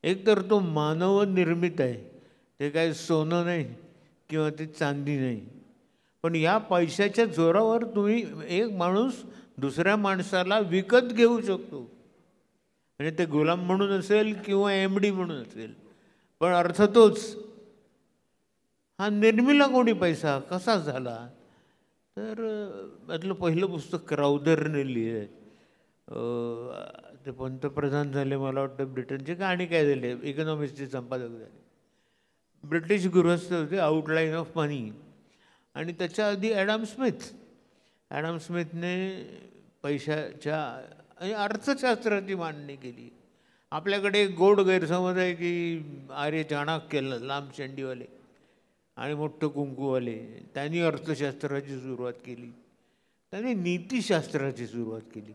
एक तर तो मानव निर्मित आहे, ते काय सोनं नाही किंवा ती चांदी नाही. पण या पैशाच्या जोरावर तुम्ही एक माणूस दुसऱ्या माणसाला विकत घेऊ शकतो. म्हणजे ते गुलाम म्हणून असेल किंवा MD म्हणून असेल, पण अर्थ तोच. हा निर्मिला कोणी पैसा कसा झाला? तर यातलं पहिलं पुस्तक क्राउदरने लिहिलं. ते पंतप्रधान झाले मला वाटतं ब्रिटनचे का आणि काय झाले, इकॉनॉमिक्सचे संपादक झाले. ब्रिटिश गृहस्थ होते, आउटलाईन ऑफ मनी. आणि त्याच्या आधी ॲडम स्मिथने पैशाच्या आणि अर्थशास्त्राची मांडणी केली. आपल्याकडे एक गोड गैरसमज आहे की आर्य चाणक्य, लांब शेंडीवाले आणि मोठं कुंकूवाले, त्यांनी अर्थशास्त्राची सुरुवात केली. त्यांनी नीतिशास्त्राची सुरुवात केली.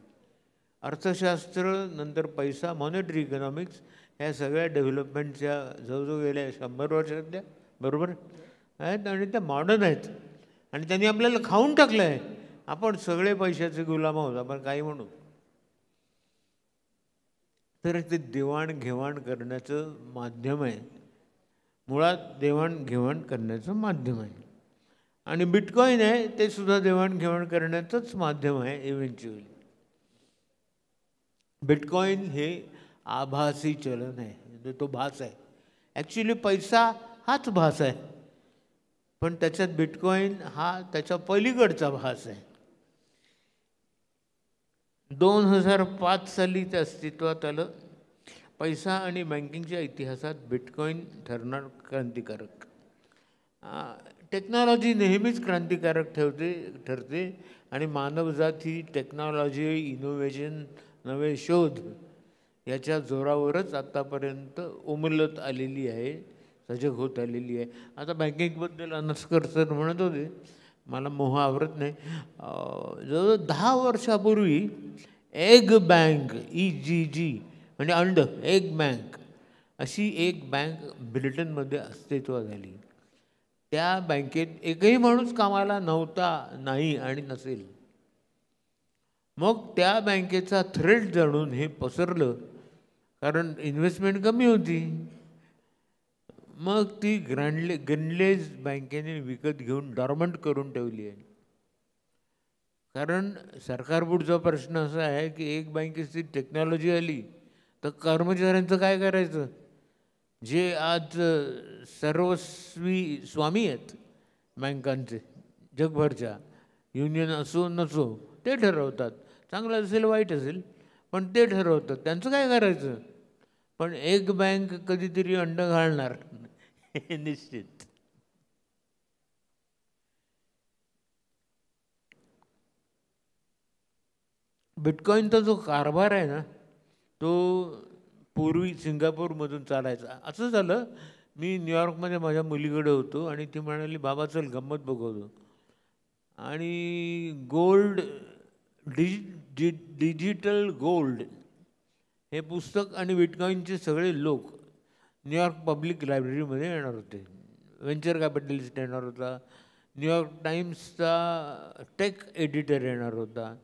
अर्थशास्त्र नंतर पैसा, मॉनिटरी इकॉनॉमिक्स ह्या सगळ्या डेव्हलपमेंटच्या जवळजवळ गेल्या 100 वर्षातल्या बरोबर आहेत आणि त्या मॉडर्न आहेत. आणि त्यांनी आपल्याला खाऊन टाकलं आहे. आपण सगळे पैशाचे गुलाम आहोत, आपण काही म्हणू. तर ते देवाणघेवाण करण्याचं माध्यम आहे, मुळात देवाणघेवाण करण्याचं माध्यम आहे. आणि बिटकॉईन आहे ते सुद्धा देवाणघेवाण करण्याचंच माध्यम आहे इव्हेंच्युअली. बिटकॉईन हे आभासी चलन आहे, म्हणजे तो भास आहे. ॲक्च्युली पैसा हाच भास आहे, पण त्याच्यात बिटकॉईन हा त्याच्या पलीकडचा भास आहे. 2005 साली ते अस्तित्वात आलं. पैसा आणि बँकिंगच्या इतिहासात बिटकॉईन ठरणार क्रांतिकारक. टेक्नॉलॉजी नेहमीच क्रांतिकारक ठरते आणि मानवजात ही टेक्नॉलॉजी, इनोव्हेशन, नवे शोध याच्या जोरावरच आत्तापर्यंत उमलत आलेली आहे, सजग होत आलेली आहे. आता बँकिंगबद्दल अनस्कर सर म्हणत होते, मला मोह आवरत नाही. जवळ 10 वर्षापूर्वी एग बँक, EGG म्हणजे अंड, एग बँक अशी एक बँक ब्रिटनमध्ये अस्तित्वात आली. त्या बँकेत एकही माणूस कामाला नव्हता, नाही आणि नसेल. मग त्या बँकेचा थ्रेट जाणून हे पसरलं, कारण इन्व्हेस्टमेंट कमी होती. मग ती ग्रँडलेज बँकेने विकत घेऊन डॉर्मंट करून ठेवली आहे. कारण सरकारपुढचा प्रश्न असा आहे की एक बँकेची टेक्नॉलॉजी आली तर कर्मचाऱ्यांचं काय करायचं? जे आज सर्वस्वी स्वामी आहेत बँकांचे जगभरच्या, युनियन असो नसो, ते ठरवतात. चांगलं असेल वाईट असेल पण ते ठरवतात, त्यांचं काय करायचं? पण एक बँक कधीतरी अंड घालणार हे निश्चित. बिटकॉईनचा जो कारभार आहे ना, तो पूर्वी सिंगापूरमधून चालायचा. असं झालं, मी न्यूयॉर्कमध्ये माझ्या मुलीकडे होतो आणि ती म्हणाली, बाबा चल गंमत बघवतो. आणि गोल्ड डिजिटल गोल्ड हे पुस्तक आणि बिटकॉईनचे सगळे लोक न्यूयॉर्क पब्लिक लायब्ररीमध्ये येणार होते. व्हेंचर कॅपिटलिस्ट येणार होता, न्यूयॉर्क टाइम्सचा टेक एडिटर येणार होता.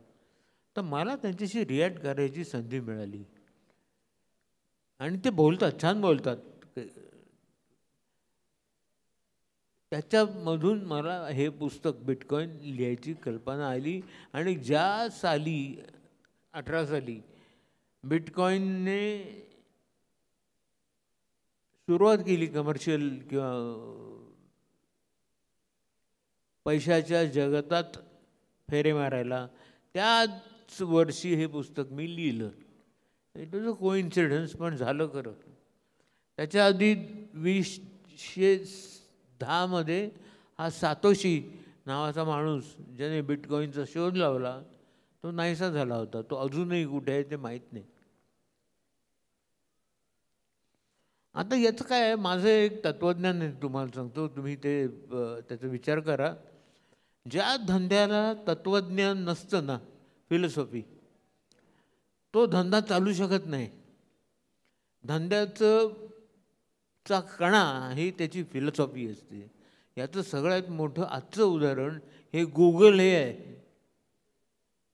तर मला त्यांच्याशी रिॲक्ट करायची संधी मिळाली. आणि ते बोलतात, छान बोलतात. त्याच्यामधून मला हे पुस्तक बिटकॉईन लिहायची कल्पना आली. आणि ज्या साली 18 साली बिटकॉईनने सुरुवात केली कमर्शियल किंवा पैशाच्या जगतात फेरे मारायला, त्याच वर्षी हे पुस्तक मी लिहिलं. इट वॉज अ कोइन्सिडन्स, पण झालं खरं. त्याच्या आधी 2010 हा सातोशी नावाचा माणूस ज्याने बिटकॉईनचा शोध लावला तो नाहीसा झाला होता. तो अजूनही कुठे आहे ते माहीत नाही. आता याचं काय आहे, माझं एक तत्त्वज्ञान आहे, तुम्हाला सांगतो, तुम्ही ते त्याचा विचार करा. ज्या धंद्याला तत्त्वज्ञान नसतं ना, फिलॉसॉफी, तो धंदा चालू शकत नाही. धंद्याचा कणा ही त्याची फिलॉसॉफी असते. याचं सगळ्यात मोठं आजचं उदाहरण हे गुगल हे आहे.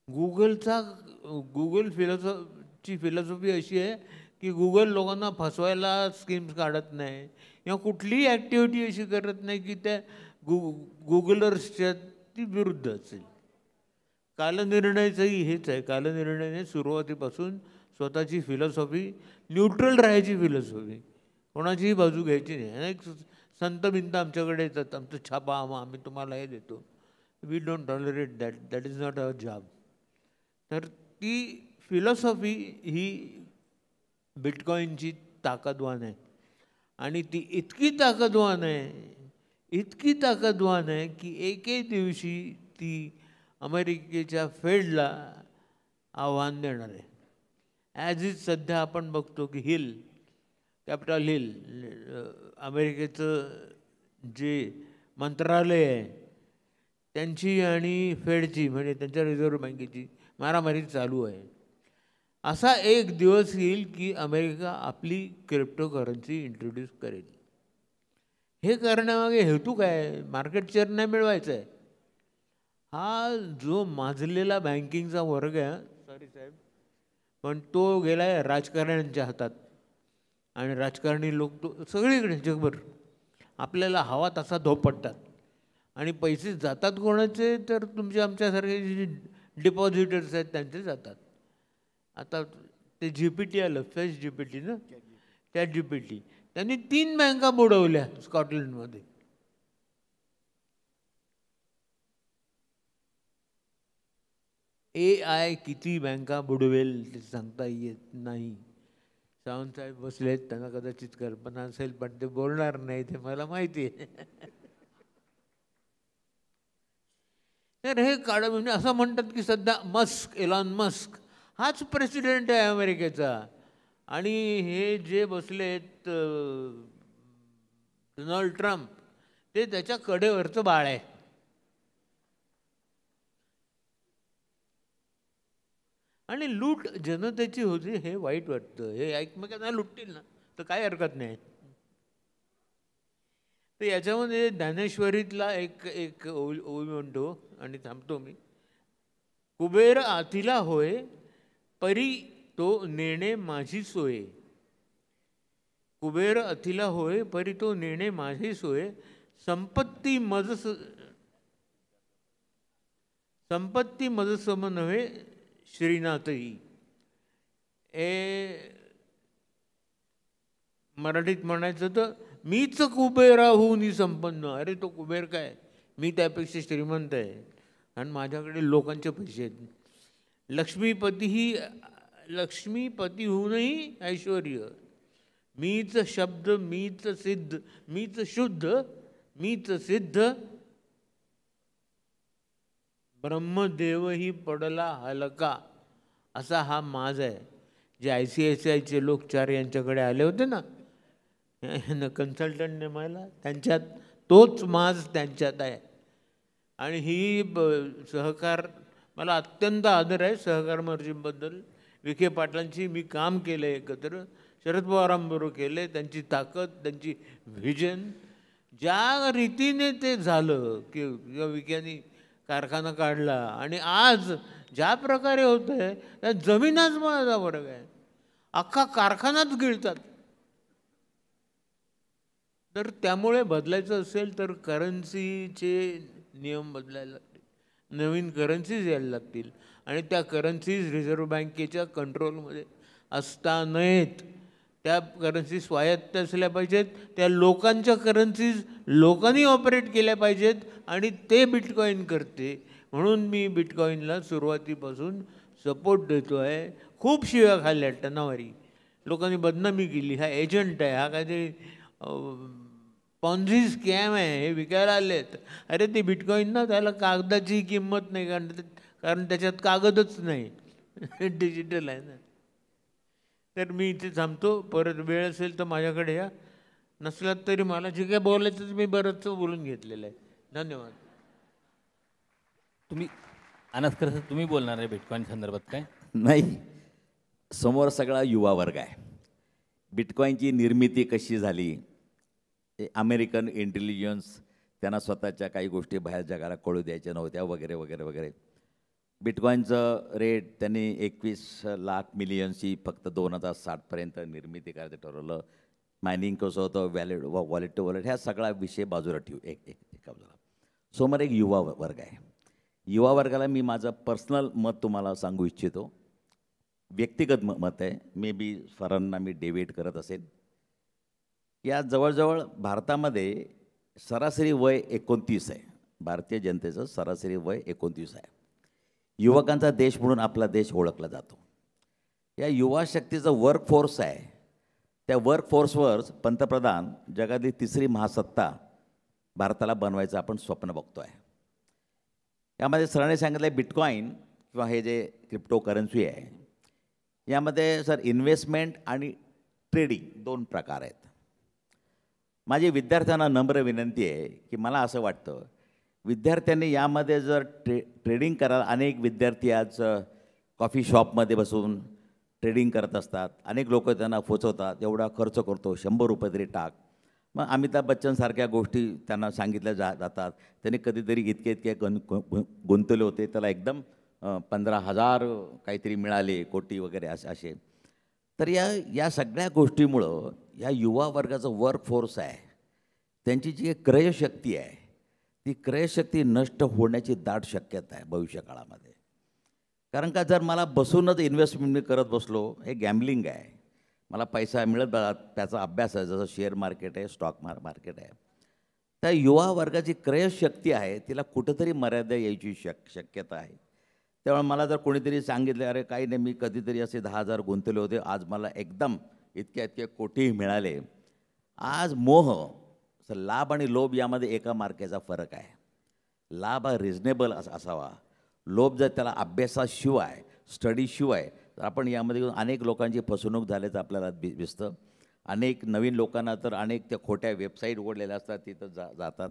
गुगल फिलॉसॉफी अशी आहे की गुगल लोकांना फसवायला स्कीम्स काढत नाही किंवा कुठलीही ॲक्टिव्हिटी अशी करत नाही की त्या गुगलर्सच्या ती विरुद्ध असेल. कालनिर्णयाचंही हेच आहे. कालनिर्णयाने सुरुवातीपासून स्वतःची फिलॉसॉफी, न्यूट्रल राहायची फिलॉसॉफी, कोणाचीही बाजू घ्यायची नाही. अनेक संत बिंत आमच्याकडे येतात, आमचं छापा आम्ही तुम्हाला हे देतो. We don't tolerate that is not our job. तर ती फिलॉसॉफी ही बिटकॉईनची ताकदवान आहे. आणि ती इतकी ताकदवान आहे की एके दिवशी ती अमेरिकेच्या फेडला आव्हान देणार आहे. ॲज इज सध्या आपण बघतो की कॅपिटल हिल, अमेरिकेचं जे मंत्रालय आहे त्यांची आणि फेडची, म्हणजे त्यांच्या रिझर्व्ह बँकेची मारामारी चालू आहे. असा एक दिवस येईल की अमेरिका आपली क्रिप्टोकरन्सी इंट्रोड्यूस करेल. हे करण्यामागे हेतू काय? मार्केट शेअर नाही मिळवायचं आहे. हा जो माजलेला बँकिंगचा वर्ग आहे, सॉरी साहेब, पण तो गेला आहे राजकारण्यांच्या हातात. आणि राजकारणी लोक तो सगळीकडे जगभर आपल्याला हवा तसा धोपटतात. आणि पैसे जातात कोणाचे? तर तुमच्या आमच्यासारखे जे डिपॉझिटर्स आहेत त्यांचे जातात. आता ते GPT आलं, फेस GPT ना, त्या GPT त्यांनी 3 बँका बुडवल्या स्कॉटलंडमध्ये. AI किती बँका बुडवेल ते सांगता येत नाही. सावंतसाहेब बसलेत, त्यांना कदाचित कल्पना असेल पण ते बोलणार नाही, ते मला माहिती आहे. तर हे म्हणजे असं म्हणतात की सध्या एलॉन मस्क हाच प्रेसिडेंट आहे अमेरिकेचा. आणि हे जे बसलेत डोनाल्ड ट्रम्प, ते त्याच्या कडेवरचं बाळ आहे. आणि लूट जनतेची होती हे वाईट वाटतं. हे एकमेकांना लुटतील ना तर काय हरकत नाही. तर याच्यामध्ये ज्ञानेश्वरीतला एक एक ओवी म्हणतो आणि थांबतो मी. कुबेर आतिला होय परी तो नेणे माझी सोय. कुबेर अतिला होय परी तो नेणे माझी सोय. संपत्ती मज सम नव्हे श्रीनाथही. मराठीत म्हणायचं तर मीच कुबेराहून संपन्न. अरे तो कुबेर काय, मी त्यापेक्षा श्रीमंत आहे आणि माझ्याकडे लोकांचे पैसे आहेत. लक्ष्मीपतीहूनही ऐश्वर्य. मीच शब्द, मीच सिद्ध, मीच शुद्ध, मीच सिद्ध. ब्रह्मदेवही पडला हलका. असा हा माज आहे. जे ICICIचे लोक 4 यांच्याकडे आले होते ना कन्सल्टंट नेमायला, त्यांच्यात तोच माज त्यांच्यात आहे. आणि ही सहकार, मला अत्यंत आदर आहे सहकार मर्जीबद्दल. विखे पाटलांची मी काम केलं एकत्र, शरद पवारांबरोबर केले. त्यांची ताकद, त्यांची व्हिजन, ज्या रीतीने ते झालं की विख्यानी कारखाना काढला आणि आज ज्या प्रकारे होत आहे त्या जमीनच माझा फरक आहे. अख्खा कारखानाच गिळतात. तर त्यामुळे बदलायचं असेल तर करन्सीचे नियम बदलायला लागतील, नवीन करन्सीज यायला लागतील आणि त्या करन्सीज रिझर्व्ह बँकेच्या कंट्रोलमध्ये असता नाहीत. त्या करन्सी स्वायत्त असल्या पाहिजेत. त्या लोकांच्या करन्सीज लोकांनी ऑपरेट केल्या पाहिजेत आणि ते बिटकॉईन करते. म्हणून मी बिटकॉईनला सुरुवातीपासून सपोर्ट देतो आहे. खूप शिव्या खाल्ल्या टनावारी, लोकांनी बदनामी केली. हा एजंट आहे, हा काहीतरी पॉन्झी स्कॅम आहे, हे विकायला आलेत. अरे ते बिटकॉईन ना, त्याला कागदाची किंमत नाही, कारण त्याच्यात कागदच नाही, डिजिटल आहे ना. तर मी इथे थांबतो. परत वेळ असेल तर माझ्याकडे या, नसलात तरी मला जे काय बोलायचं मी बरंचसं बोलून घेतलेलं आहे. धन्यवाद. तुम्ही अनस्कर सर, तुम्ही बोलणार आहे बिटकॉईन संदर्भात काय? नाही, समोर सगळा युवा वर्ग आहे. बिटकॉईनची निर्मिती कशी झाली, अमेरिकन इंटेलिजन्स त्यांना स्वतःच्या काही गोष्टी बाहेर जगाला कळू द्यायच्या नव्हत्या वगैरे वगैरे वगैरे. बिटकॉईनचं रेट त्यांनी 21 लाख मिलियनची फक्त 2060पर्यंत निर्मिती करायचं ठरवलं. मायनिंग कसं होतं, वॉलेट टू वॉलेट, ह्या सगळा विषय बाजूला ठेवू एक बाजूला. समोर एक युवा वर्ग आहे. युवा वर्गाला मी माझं पर्सनल मत तुम्हाला सांगू इच्छितो. व्यक्तिगत मत आहे, मे बी सरांना मी डेव्हिएट करत असेल. या जवळजवळ भारतामध्ये सरासरी वय 29 आहे. भारतीय जनतेचं सरासरी वय 29 आहे. युवकांचा देश म्हणून आपला देश ओळखला जातो. या युवा शक्तीचं वर्कफोर्स आहे. त्या वर्कफोर्सवर पंतप्रधान जगातली 3री महासत्ता भारताला बनवायचं आपण स्वप्न बघतो आहे. यामध्ये सरांनी सांगितलं आहे बिटकॉईन किंवा हे जे क्रिप्टो करन्सी आहे, यामध्ये सर इन्व्हेस्टमेंट आणि ट्रेडिंग 2 प्रकार आहेत. माझी विद्यार्थ्यांना नम्र विनंती आहे की मला असं वाटतं विद्यार्थ्यांनी यामध्ये जर ट्रेडिंग करायला, अनेक विद्यार्थी आज कॉफी शॉपमध्ये बसून ट्रेडिंग करत असतात. अनेक लोक त्यांना पोचवतात, एवढा खर्च करतो, 100 रुपये तरी टाक. मग अमिताभ बच्चनसारख्या गोष्टी त्यांना सांगितल्या जातात. त्यांनी कधीतरी इतके गुंतवले होते, त्याला एकदम 15,000 काहीतरी मिळाले, कोटी वगैरे असे. तर या सगळ्या गोष्टीमुळं या युवा वर्गाचं वर्कफोर्स आहे, त्यांची जी क्रयशक्ती आहे, ती क्रयशक्ती नष्ट होण्याची दाट शक्यता आहे भविष्यकाळामध्ये. कारण का जर मला बसूनच इन्व्हेस्टमेंट मी करत बसलो, हे गॅम्बलिंग आहे. मला पैसा मिळत त्याचा अभ्यास आहे, जसं शेअर मार्केट आहे, स्टॉक मार्केट आहे. त्या युवा वर्गाची क्रयशक्ती आहे, तिला कुठंतरी मर्यादा यायची शक्यता आहे. त्यामुळे मला जर कोणीतरी सांगितलं अरे काही नाही, मी कधीतरी असे 10,000 गुंतवले होते, आज मला एकदम इतके कोटी मिळाले. आज मोह, लाभ आणि लोभ यामध्ये एका मार्केचा फरक आहे. लाभ हा रिझनेबल असावा. लोभ जर त्याला अभ्यासाशिवाय, स्टडीशिवाय, तर आपण यामध्ये अनेक लोकांची फसवणूक झाल्याचं आपल्याला दिसतं. अनेक नवीन लोकांना तर अनेक त्या खोट्या वेबसाईट उघडलेल्या असतात, तिथं जातात.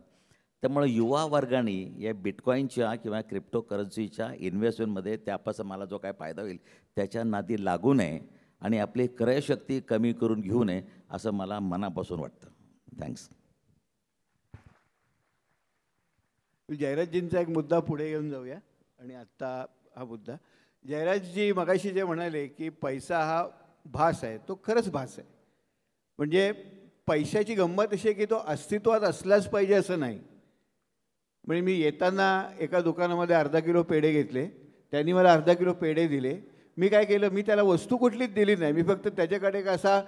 त्यामुळे युवा वर्गाने या बिटकॉईनच्या किंवा क्रिप्टो करन्सीच्या इन्व्हेस्टमेंटमध्ये त्यापासून मला जो काय फायदा होईल त्याच्या नादी लागू नये आणि आपली क्रयशक्ती कमी करून घेऊ नये असं मला मनापासून वाटतं. थँक्स. जयराजजींचा एक मुद्दा पुढे घेऊन जाऊया आणि आत्ता हा मुद्दा. जयराजजी मगाशी जे म्हणाले की पैसा हा भास आहे, तो खरंच भास आहे. म्हणजे पैशाची गंमत अशी आहे की तो अस्तित्वात असलाच पाहिजे असं नाही. म्हणजे मी येताना एका दुकानामध्ये अर्धा किलो पेढे घेतले, त्यांनी मला अर्धा किलो पेढे दिले. मी काय केलं, मी त्याला वस्तू कुठलीच दिली नाही, मी फक्त त्याच्याकडे एक असा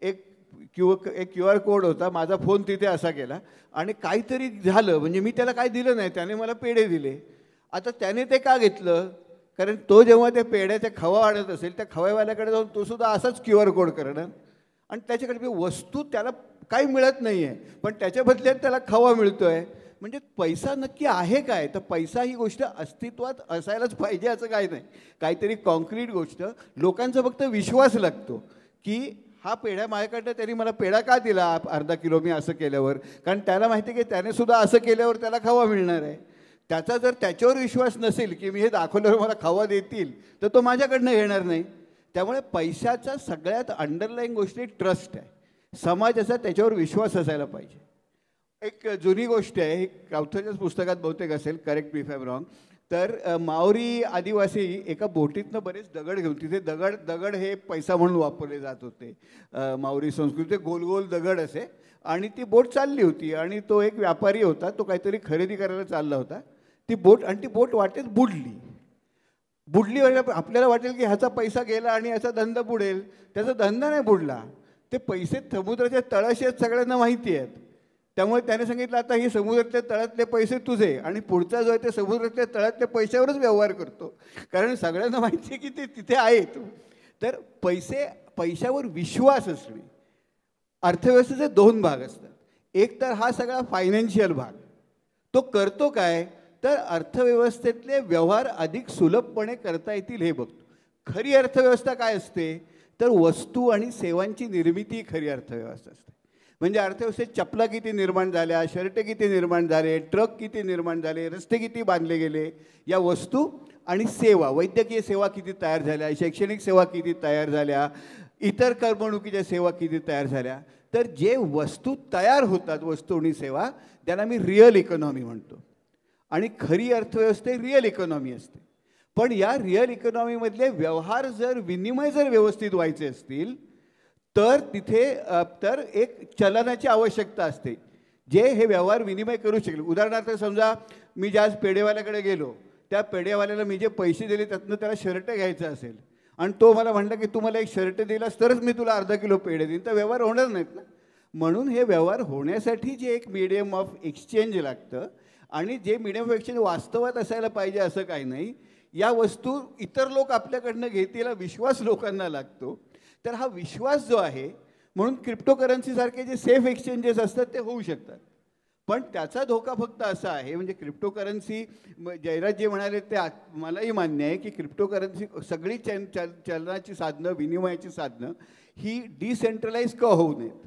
एक क्यू आर कोड होता, माझा फोन तिथे असा केला आणि काहीतरी झालं म्हणजे मी त्याला काय दिलं नाही, त्याने मला पेढे दिले. आता त्याने ते का घेतलं, कारण तो जेव्हा ते पेढ्याचा खवा आणत असेल त्या खवावाल्याकडे जाऊन तो सुद्धा असाच क्यू आर कोड करणार आणि त्याच्याकडे वस्तू त्याला काही मिळत नाही आहे पण त्याच्या बदल्यात त्याला खवा मिळतो आहे. म्हणजे पैसा नक्की आहे काय, तर पैसा ही गोष्ट अस्तित्वात असायलाच पाहिजे असं काय नाही, काहीतरी कॉन्क्रीट गोष्ट. लोकांचा फक्त विश्वास लागतो की हा पेढा माझ्याकडनं त्यांनी मला पेढा का दिला अर्धा किलो मी असं केल्यावर, कारण त्याला माहिती आहे की त्याने सुद्धा असं केल्यावर त्याला खवा मिळणार आहे. त्याचा जर त्याच्यावर विश्वास नसेल की मी हे दाखवल्यावर मला खवा देतील तर तो माझ्याकडनं येणार नाही. त्यामुळे पैशाचा सगळ्यात अंडरलाईन गोष्टी ट्रस्ट आहे, समाजाचा त्याच्यावर विश्वास असायला पाहिजे. एक जुनी गोष्ट आहे, एक कावथ्याच्याच पुस्तकात बहुतेक असेल, correct me if I am wrong, तर मावरी आदिवासी एका बोटीतनं बरेच दगड घेऊन, तिथे दगड हे पैसा म्हणून वापरले जात होते मावरी संस्कृती, गोल गोल दगड असे, आणि ती बोट चालली होती आणि तो एक व्यापारी होता, तो काहीतरी खरेदी करायला चालला होता. ती बोट वाटेत बुडली. आपल्याला वाटेल की ह्याचा पैसा गेला आणि याचा धंदा बुडेल, त्याचा धंदा नाही बुडला. ते पैसे समुद्राच्या तळाशी आहेत सगळ्यांना माहिती आहेत. त्यामुळे त्याने सांगितलं आता हे समुद्रातल्या तळातले पैसे तुझे आणि पुढचा जो आहे ते समुद्रातल्या तळातल्या पैशावरच व्यवहार करतो, कारण सगळ्यांना माहिती आहे की ते तिथे आहेत. तर पैशावर विश्वास असणे, अर्थव्यवस्थेचे दोन भाग असतात. एक तर हा सगळा फायनान्शियल भाग, तो करतो काय, तर अर्थव्यवस्थेतले व्यवहार अधिक सुलभपणे करता येतील हे बघतो. खरी अर्थव्यवस्था काय असते, तर वस्तू आणि सेवांची निर्मिती खरी अर्थव्यवस्था असते. म्हणजे अर्थव्यवस्थेत चपला किती निर्माण झाल्या, शर्ट किती निर्माण झाले, ट्रक किती निर्माण झाले, रस्ते किती बांधले गेले, या वस्तू आणि सेवा, वैद्यकीय सेवा किती तयार झाल्या, शैक्षणिक सेवा किती तयार झाल्या, इतर करमणुकीच्या सेवा किती तयार झाल्या. तर जे वस्तू तयार होतात, वस्तू आणि सेवा, त्याला मी रिअल इकॉनॉमी म्हणतो. आणि खरी अर्थव्यवस्था रिअल इकॉनॉमी असते. पण या रिअल इकॉनॉमीमधले व्यवहार विनिमय जर व्यवस्थित व्हायचे असतील तर तिथे तर एक चलनाची आवश्यकता असते, जे हे व्यवहार विनिमय करू शकेल. उदाहरणार्थ समजा मी ज्या पेढेवाल्याकडे गेलो, त्या पेढेवाल्याला मी जे पैसे दिले त्यातनं त्याला शर्ट घ्यायचं असेल आणि तो मला म्हणला की तू मला एक शर्ट दिलास तरच मी तुला अर्धा किलो पेढे देईन, तर व्यवहार होणार नाहीत ना. म्हणून हे व्यवहार होण्यासाठी जे एक मीडियम ऑफ एक्सचेंज लागतं आणि जे मीडियम ऑफ एक्सचेंज वास्तवात असायला पाहिजे असं काही नाही. या वस्तू इतर लोक आपल्याकडनं घेतील, विश्वास लोकांना लागतो. तर हा विश्वास जो आहे, म्हणून क्रिप्टोकरन्सीसारखे जे सेफ एक्सचेंजेस असतात ते होऊ शकतात. पण त्याचा धोका फक्त असा आहे, म्हणजे क्रिप्टोकरन्सी, जयराज जे म्हणाले ते मलाही मान्य आहे की क्रिप्टोकरन्सी सगळी चलनाची साधनं, विनिमयाची साधनं ही डिसेंट्रलाइज का होऊ नयेत.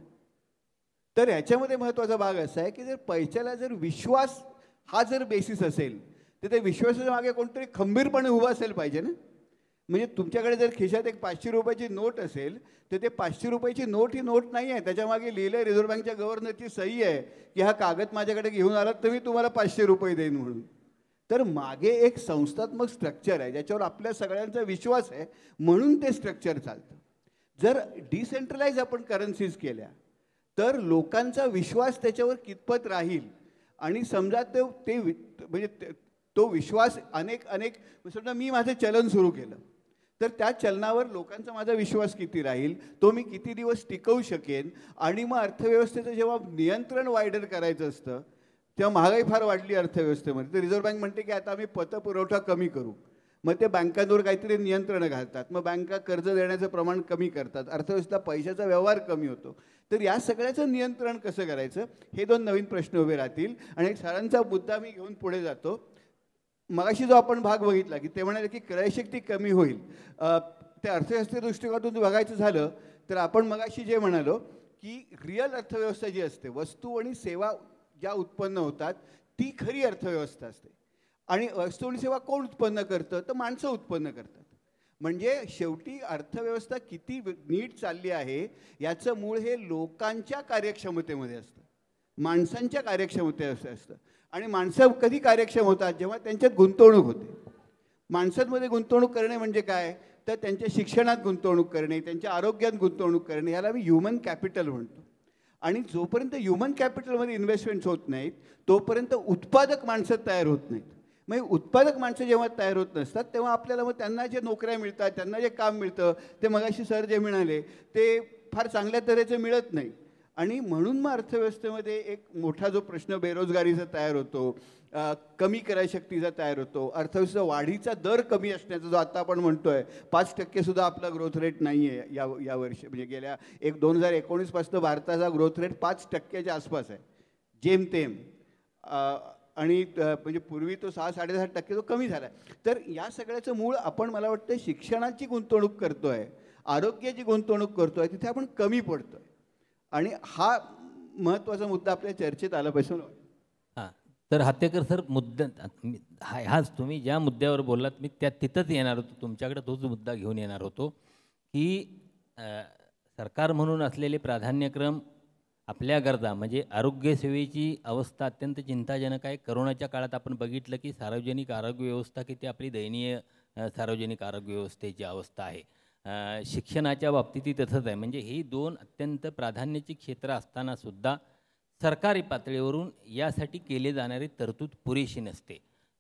तर ह्याच्यामध्ये महत्त्वाचा भाग असा आहे की जर पैशाला जर विश्वास हा जर बेसिस असेल तर त्या विश्वासाच्या मागे कोणतरी खंबीरपणे उभा असेल पाहिजे ना. म्हणजे तुमच्याकडे जर खिशात एक 500 रुपयाची नोट असेल तर ते 500 रुपयाची नोट ही नोट नाही आहे, त्याच्यामागे लिहिलं आहे रिझर्व्ह बँकच्या गव्हर्नरची सही आहे की हा कागद माझ्याकडे घेऊन आलात तर मी तुम्हाला 500 रुपये देईन म्हणून. तर मागे एक संस्थात्मक स्ट्रक्चर आहे ज्याच्यावर आपल्या सगळ्यांचा विश्वास आहे, म्हणून ते स्ट्रक्चर चालतं. जर डिसेंट्रलाइज आपण करन्सीज केल्या तर लोकांचा विश्वास त्याच्यावर कितपत राहील, आणि समजा ते म्हणजे तो विश्वास अनेक समजा मी माझं चलन सुरू केलं तर त्या चलनावर लोकांचा माझा विश्वास किती राहील, तो मी किती दिवस टिकवू शकेन. आणि मग अर्थव्यवस्थेचं जेव्हा नियंत्रण वायडर करायचं असतं तेव्हा महागाई फार वाढली अर्थव्यवस्थेमध्ये, तर रिझर्व्ह बँक म्हणते की आता आम्ही पतपुरवठा कमी करू. मग ते बँकांवर काहीतरी नियंत्रणं घालतात, मग बँका कर्ज देण्याचं प्रमाण कमी करतात, अर्थव्यवस्थेला पैशाचा व्यवहार कमी होतो. तर या सगळ्याचं नियंत्रण कसं करायचं, हे दोन नवीन प्रश्न उभे राहतील. आणि एक सरांचा मुद्दा मी घेऊन पुढे जातो. मगाशी जो आपण भाग बघितला की ते म्हणाले की क्रयशक्ती कमी होईल, ते अर्थव्यवस्थे दृष्टिकोनातून जर बघायचं झालं तर आपण मगाशी जे म्हणालो की रिअल अर्थव्यवस्था जी असते, वस्तू आणि सेवा ज्या उत्पन्न होतात ती खरी अर्थव्यवस्था असते. आणि वस्तू आणि सेवा कोण उत्पन्न करतं, तर माणसं उत्पन्न करतात. म्हणजे शेवटी अर्थव्यवस्था किती नीट चालली आहे याचं मूळ हे लोकांच्या कार्यक्षमतेमध्ये असतं, माणसांच्या कार्यक्षमतेमध्ये असतं. आणि माणसं कधी कार्यक्षम होतात जेव्हा त्यांच्यात गुंतवणूक होते. माणसांमध्ये गुंतवणूक करणे म्हणजे काय, तर त्यांच्या शिक्षणात गुंतवणूक करणे, त्यांच्या आरोग्यात गुंतवणूक करणे, याला मी ह्युमन कॅपिटल म्हणतो. आणि जोपर्यंत ह्युमन कॅपिटलमध्ये इन्व्हेस्टमेंट्स होत नाहीत तोपर्यंत उत्पादक माणसं तयार होत नाहीत. मग उत्पादक माणसं जेव्हा तयार होत नसतात तेव्हा आपल्याला मग त्यांना जे नोकऱ्या मिळतात, त्यांना जे काम मिळतं ते मगाशी सर जे म्हणाले ते फार चांगल्या तऱ्हेचं मिळत नाही. आणि म्हणून मग अर्थव्यवस्थेमध्ये एक मोठा जो प्रश्न बेरोजगारीचा तयार होतो, कमी क्रयशक्तीचा तयार होतो, अर्थव्यवस्था वाढीचा दर कमी असण्याचा जो आता आपण म्हणतोय 5%सुद्धा आपला ग्रोथ रेट नाही आहे या वर्षी. म्हणजे गेल्या 2019पासून भारताचा ग्रोथ रेट 5%च्या आसपास आहे जेमतेम. आणि म्हणजे पूर्वी तो 6-6.5% तो कमी झाला आहे. तर या सगळ्याचं मूळ आपण मला वाटतं शिक्षणाची गुंतवणूक करतो आहे, आरोग्याची गुंतवणूक करतो आहे, तिथे आपण कमी पडतो आहे. आणि हा महत्त्वाचा मुद्दा आपल्या चर्चेत आला पाहिजे. हां, तर हातेकर सर हाच तुम्ही ज्या मुद्द्यावर बोललात मी तिथंच येणार होतो, तुमच्याकडे तोच मुद्दा घेऊन येणार होतो की सरकार म्हणून असलेले प्राधान्यक्रम आपल्या गरजा म्हणजे आरोग्यसेवेची अवस्था अत्यंत चिंताजनक आहे. करोनाच्या काळात आपण बघितलं की सार्वजनिक आरोग्य व्यवस्था किती आपली दयनीय सार्वजनिक आरोग्य व्यवस्थेची अवस्था आहे. शिक्षणाच्या बाबतीतही तसंच आहे. म्हणजे ही दोन अत्यंत प्राधान्याची क्षेत्रं असतानासुद्धा सरकारी पातळीवरून यासाठी केले जाणारी तरतूद पुरेशी नसते.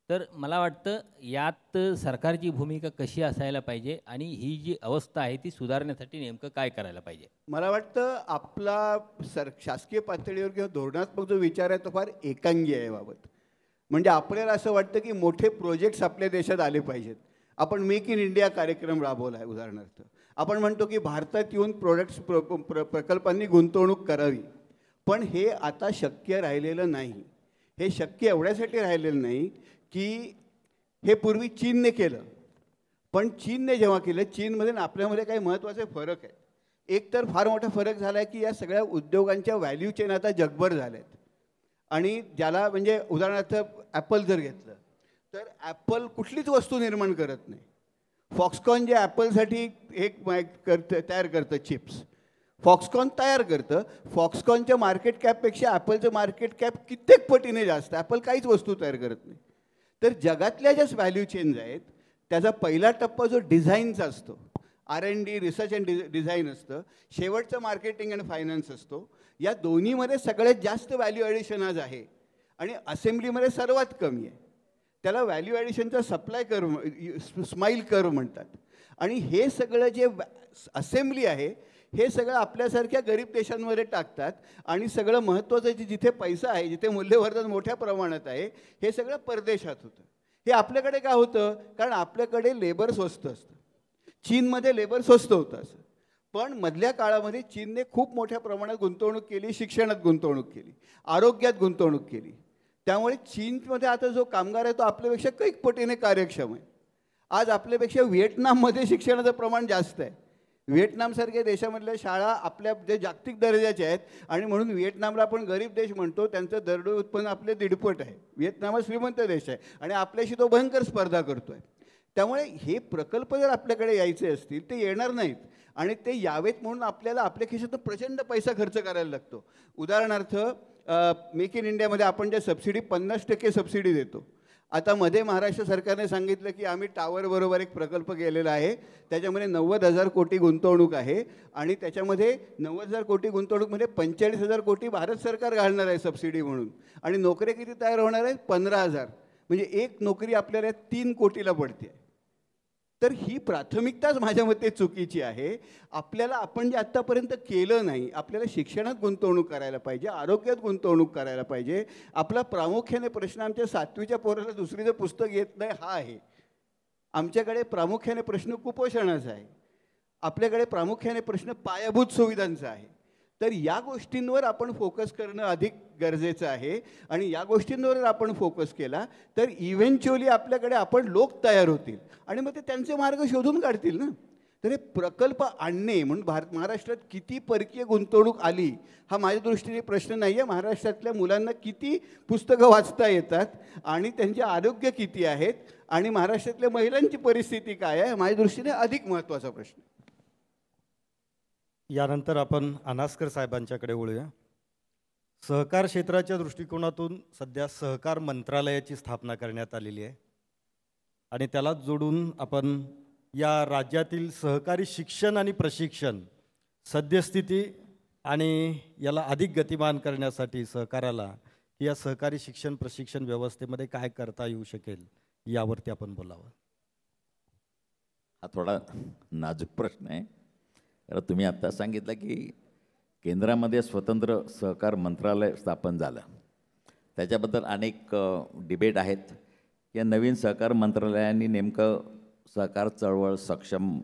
तर मला वाटतं यात सरकारची भूमिका कशी असायला पाहिजे आणि ही जी अवस्था आहे ती सुधारण्यासाठी नेमकं काय करायला पाहिजे. मला वाटतं आपला शासकीय पातळीवर किंवा धोरणात्मक जो विचार आहे तो फार एकांगी आहे याबाबत. म्हणजे आपल्याला असं वाटतं की मोठे प्रोजेक्ट्स आपल्या देशात आले पाहिजेत. आपण मेक इन इंडिया कार्यक्रम राबवला आहे उदाहरणार्थ. आपण म्हणतो की भारतात येऊन प्रकल्पांनी गुंतवणूक करावी, पण हे आता शक्य राहिलेलं नाही. हे शक्य एवढ्यासाठी राहिलेलं नाही की हे पूर्वी चीनने केलं, पण चीनने जेव्हा केलं, चीनमध्ये आणि आपल्यामध्ये काही महत्त्वाचे फरक आहेत. एक तर फार मोठा फरक झाला आहे की या सगळ्या उद्योगांच्या व्हॅल्यू चेन आता जगभर झाल्या आहेत. आणि ज्याला म्हणजे उदाहरणार्थ ॲपल जर घेतलं तर ॲपल कुठलीच वस्तू निर्माण करत नाही. फॉक्सकॉन जे ॲपलसाठी तयार करतं चिप्स, फॉक्सकॉन तयार करतं. फॉक्सकॉनच्या मार्केट कॅपपेक्षा ॲपलचं मार्केट कॅप कित्येक पटीने जास्त. ॲपल काहीच वस्तू तयार करत नाही. तर जगातल्या ज्या व्हॅल्यू चेन्स आहेत त्याचा पहिला टप्पा जो डिझाईनचा असतो, R&D रिसर्च अँड डिझाईन असतं, शेवटचं मार्केटिंग अँड फायनान्स असतो. या दोन्हीमध्ये सगळ्यात जास्त व्हॅल्यू ॲडिशन आज आहे आणि असेंब्लीमध्ये सर्वात कमी आहे. त्याला व्हॅल्यू ॲडिशनचा सप्लाय कर्व, स्माईल कर्व म्हणतात. आणि हे सगळं जे असेंब्ली आहे हे सगळं आपल्यासारख्या गरीब देशांमध्ये टाकतात आणि सगळं महत्त्वाचं जिथे पैसा आहे, जिथे मूल्यवर्धन मोठ्या प्रमाणात आहे, हे सगळं परदेशात होतं. हे आपल्याकडे का होतं? कारण आपल्याकडे लेबर स्वस्त असतं. चीनमध्ये लेबर स्वस्त होतं असं. पण मधल्या काळामध्ये चीनने खूप मोठ्या प्रमाणात गुंतवणूक केली, शिक्षणात गुंतवणूक केली, आरोग्यात गुंतवणूक केली. त्यामुळे चीनमध्ये आता जो कामगार आहे तो आपल्यापेक्षा कैक पटीने कार्यक्षम आहे. आज आपल्यापेक्षा व्हिएटनाममध्ये शिक्षणाचं प्रमाण जास्त आहे. व्हिएटनामसारख्या देशामधल्या शाळा आपल्या जे जागतिक दर्जाच्या आहेत आणि म्हणून व्हिएटनामला आपण गरीब देश म्हणतो. त्यांचं दरडोई उत्पन्न आपले 1.5 आहे. व्हिएतनाम श्रीमंत देश आहे आणि आपल्याशी तो भयंकर स्पर्धा करतो आहे. त्यामुळे हे प्रकल्प जर आपल्याकडे यायचे असतील ते येणार नाहीत आणि ते यावेत म्हणून आपल्याला आपल्या खिशातून प्रचंड पैसा खर्च करायला लागतो. उदाहरणार्थ मेक इन इंडियामध्ये आपण ज्या सबसिडी 50% सबसिडी देतो. आता मध्ये महाराष्ट्र सरकारने सांगितलं की आम्ही टावरबरोबर एक प्रकल्प केलेला आहे, त्याच्यामध्ये 90,000 कोटी गुंतवणूक आहे आणि त्याच्यामध्ये 90,000 कोटी गुंतवणूकमध्ये 45,000 कोटी भारत सरकार घालणार आहे सबसिडी म्हणून. आणि नोकऱ्या किती तयार होणार आहेत? 15,000. म्हणजे एक नोकरी आपल्याला 3 कोटीला पडते. तर ही प्राथमिकताच माझ्या मते चुकीची आहे. आपल्याला आपण जे आत्तापर्यंत केलं नाही, आपल्याला शिक्षणात गुंतवणूक करायला पाहिजे, आरोग्यात गुंतवणूक करायला पाहिजे. आपला प्रामुख्याने प्रश्न आमच्या 7वीच्या पोराला दुसरीचं पुस्तक येत नाही हा आहे. आमच्याकडे प्रामुख्याने प्रश्न कुपोषणाचा आहे. आपल्याकडे प्रामुख्याने प्रश्न पायाभूत सुविधांचा आहे. तर या गोष्टींवर आपण फोकस करणं अधिक गरजेचं आहे आणि या गोष्टींवर आपण फोकस केला तर इव्हेंच्युअली आपल्याकडे आपण लोक तयार होतील आणि मग ते त्यांचे मार्ग शोधून काढतील ना. तर हे प्रकल्प आणणे म्हणून महाराष्ट्रात किती परकीय गुंतवणूक आली हा माझ्या दृष्टीने प्रश्न नाही आहे. महाराष्ट्रातल्या मुलांना किती पुस्तकं वाचता येतात आणि त्यांचे आरोग्य किती आहेत आणि महाराष्ट्रातल्या महिलांची परिस्थिती काय आहे माझ्या दृष्टीने अधिक महत्त्वाचा प्रश्न. यानंतर आपण अनास्कर साहेबांच्याकडे वळूया. सहकार क्षेत्राच्या दृष्टिकोनातून सध्या सहकार मंत्रालयाची स्थापना करण्यात आलेली आहे आणि त्याला जोडून आपण या राज्यातील सहकारी शिक्षण आणि प्रशिक्षण सद्यस्थिती आणि याला अधिक गतिमान करण्यासाठी सहकाराला की या सहकारी शिक्षण प्रशिक्षण व्यवस्थेमध्ये काय करता येऊ शकेल यावरती आपण बोलावं. हा थोडा नाजूक प्रश्न आहे. कारण तुम्ही आत्ता सांगितलं की केंद्रामध्ये स्वतंत्र सहकार मंत्रालय स्थापन झालं. त्याच्याबद्दल अनेक डिबेट आहेत. या नवीन सहकार मंत्रालयाने नेमकं सहकार चळवळ सक्षम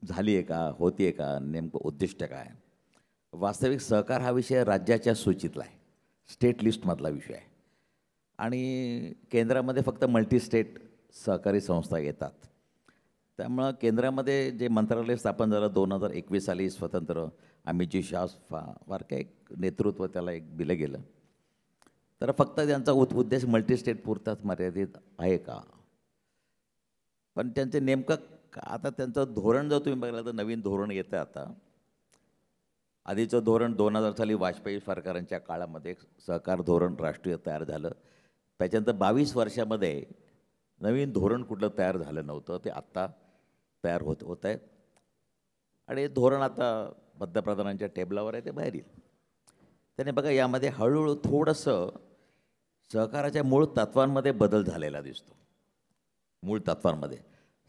झाली आहे का, होती आहे का, नेमकं उद्दिष्ट काय? वास्तविक सहकार हा विषय राज्याच्या सूचीतला आहे, स्टेट लिस्टमधला विषय आहे आणि केंद्रामध्ये फक्त मल्टी स्टेट सहकारी संस्था येतात. त्यामुळं केंद्रामध्ये जे मंत्रालय स्थापन झालं 2021 साली स्वतंत्र अमितजी शाह फार काय एक नेतृत्व त्याला एक दिलं गेलं. तर फक्त त्यांचा उद्देश मल्टी स्टेट पुरताच मर्यादित आहे का? पण त्यांचे नेमकं आता त्यांचं धोरण जर तुम्ही बघितलं तर नवीन धोरण येतं आता. आधीचं धोरण 2000 साली वाजपेयी सरकारांच्या काळामध्ये सहकार धोरण राष्ट्रीय तयार झालं. त्याच्यानंतर 22 वर्षामध्ये नवीन धोरण कुठलं तयार झालं नव्हतं, ते आत्ता तयार होत आहे आणि धोरण आता पंतप्रधानांच्या टेबलावर आहे, ते बाहेर येईल. त्याने बघा यामध्ये हळूहळू थोडंसं सहकाराच्या मूळ तत्वांमध्ये बदल झालेला दिसतो. मूळ तत्वांमध्ये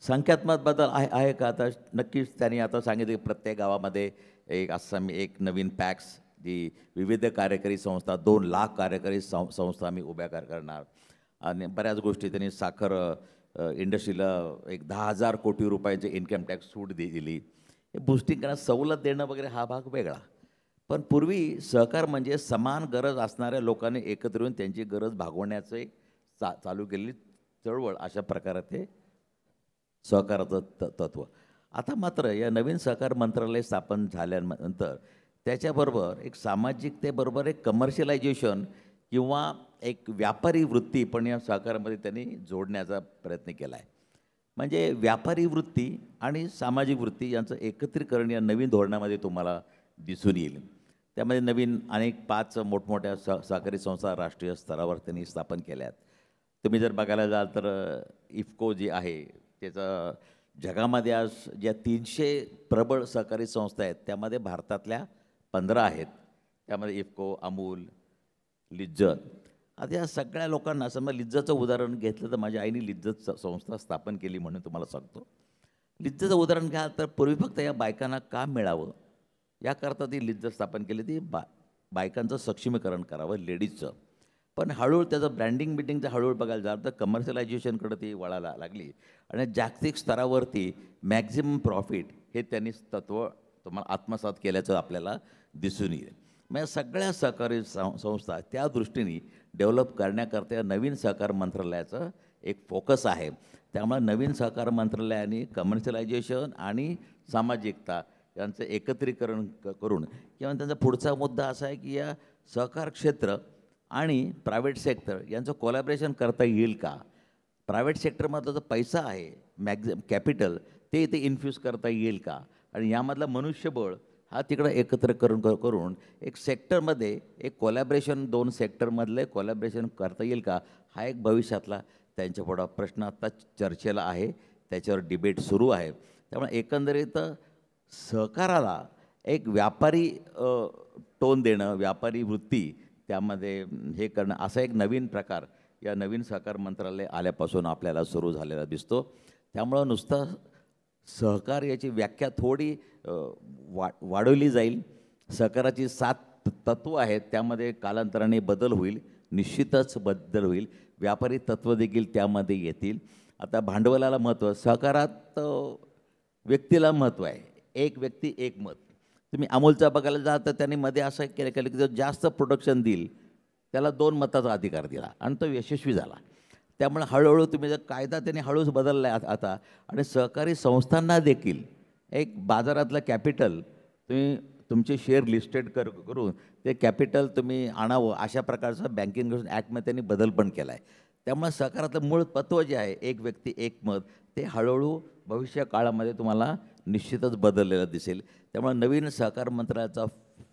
संख्यात्मक बदल आहे का? आता नक्कीच त्यांनी आता सांगितलं की प्रत्येक गावामध्ये एक नवीन पॅक्स, जी विविध कार्यकारी संस्था, 2 लाख कार्यकारी संस्था आम्ही उभ्या करणार आणि बऱ्याच गोष्टी त्यांनी साखर इंडस्ट्रीला 10,000 कोटी रुपयाचे इन्कम टॅक्स सूट दिली. हे बूस्टिंग करणं, सवलत देणं वगैरे हा भाग वेगळा. पण पूर्वी सहकार म्हणजे समान गरज असणाऱ्या लोकांनी एकत्र येऊन त्यांची गरज भागवण्याचं एक चालू केलेली चळवळ, अशा प्रकारे ते सहकाराचं तत्त्व. आता मात्र या नवीन सहकार मंत्रालय स्थापन झाल्यानंतर त्याच्याबरोबर एक सामाजिकतेबरोबर एक कमर्शियलायझेशन किंवा एक व्यापारी वृत्ती पण या सहकारामध्ये त्यांनी जोडण्याचा प्रयत्न केला आहे. म्हणजे व्यापारी वृत्ती आणि सामाजिक वृत्ती यांचं एकत्रीकरण या नवीन धोरणामध्ये तुम्हाला दिसून येईल. त्यामध्ये नवीन अनेक 5 मोठमोठ्या सहकारी संस्था राष्ट्रीय स्तरावर त्यांनी स्थापन केल्या आहेत. तुम्ही जर बघायला जाल तर इफ्को जी आहे त्याचं जगामध्ये आज ज्या 300 प्रबळ सहकारी संस्था आहेत त्यामध्ये भारतातल्या 15 आहेत. त्यामध्ये इफ्को, अमूल, लिज्जत. आता या सगळ्या लोकांना समजा लिज्जतचं उदाहरण घेतलं तर माझ्या आईने लिज्जत संस्था स्थापन केली म्हणून तुम्हाला सांगतो. लिज्जतचं उदाहरण घ्या तर पूर्वी फक्त या बायकांना काम मिळावं याकरता ती लिज्जत स्थापन केली. ती बायकांचं सक्षमीकरण करावं, लेडीजचं. पण हळूहळू त्याचं ब्रँडिंग बिटिंगचं हळूहळू बघायला जाल तर कमर्शियलायझेशनकडे ती वळायला लागली आणि जागतिक स्तरावरती मॅक्झिमम प्रॉफिट हे त्यांनी तत्त्व तुम्हाला आत्मसात केल्याचं आपल्याला दिसून येईल. म्हणजे सगळ्या सहकारी संस्था त्या दृष्टीने डेव्हलप करण्याकरता या नवीन सहकार मंत्रालयाचं एक फोकस आहे. त्यामुळे नवीन सहकार मंत्रालयाने कमर्शियलायझेशन आणि सामाजिकता यांचं एकत्रीकरण करून किंवा त्यांचा पुढचा मुद्दा असा आहे की या सहकार क्षेत्र आणि प्रायव्हेट सेक्टर यांचं कोलॅबरेशन करता येईल का? प्रायव्हेट सेक्टरमधला जो पैसा आहे कॅपिटल ते इथे इन्फ्यूज करता येईल का? आणि यामधलं मनुष्यबळ हा तिकडं एकत्र करून एक सेक्टरमध्ये एक कोलॅबरेशन, 2 सेक्टरमधले कोलॅबरेशन करता येईल का? हा एक भविष्यातला त्यांच्यापुढं प्रश्न आत्ता चर्चेला आहे, त्याच्यावर डिबेट सुरू आहे. त्यामुळे एकंदरीत सहकाराला एक व्यापारी टोन देणं, व्यापारी वृत्ती त्यामध्ये हे करणं, असा एक नवीन प्रकार या नवीन सहकार मंत्रालय आल्यापासून आपल्याला सुरू झालेला दिसतो. त्यामुळं नुसतं सहकार याची व्याख्या थोडी वाढवली जाईल. सहकाराची 7 तत्त्व आहेत, त्यामध्ये कालांतराने बदल होईल, निश्चितच बदल होईल. व्यापारी तत्त्व देखील त्यामध्ये येतील. आता भांडवलाला महत्त्व, सहकारात व्यक्तीला महत्त्व आहे. एक व्यक्ती एक मत. तुम्ही अमूलचा बघायला जा तर त्यांनी मध्ये असं केलं की जो जास्त प्रोडक्शन देईल त्याला 2 मताचा अधिकार दिला आणि तो यशस्वी झाला. त्यामुळे हळूहळू तुम्ही जर कायदा त्यांनी हळूच बदलला आहे आता आणि सहकारी संस्थांना देखील एक बाजारातलं कॅपिटल तुम्ही तुमचे शेअर लिस्टेड करून ते कॅपिटल तुम्ही आणावं अशा प्रकारचं बँकिंग ॲक्टमध्ये त्यांनी बदल पण केला आहे. त्यामुळे सहकारातलं मूळ तत्त्व जे आहे एक व्यक्ती एक मत ते हळूहळू भविष्य काळामध्ये तुम्हाला निश्चितच बदललेलं दिसेल. त्यामुळे नवीन सहकार मंत्रालयाचा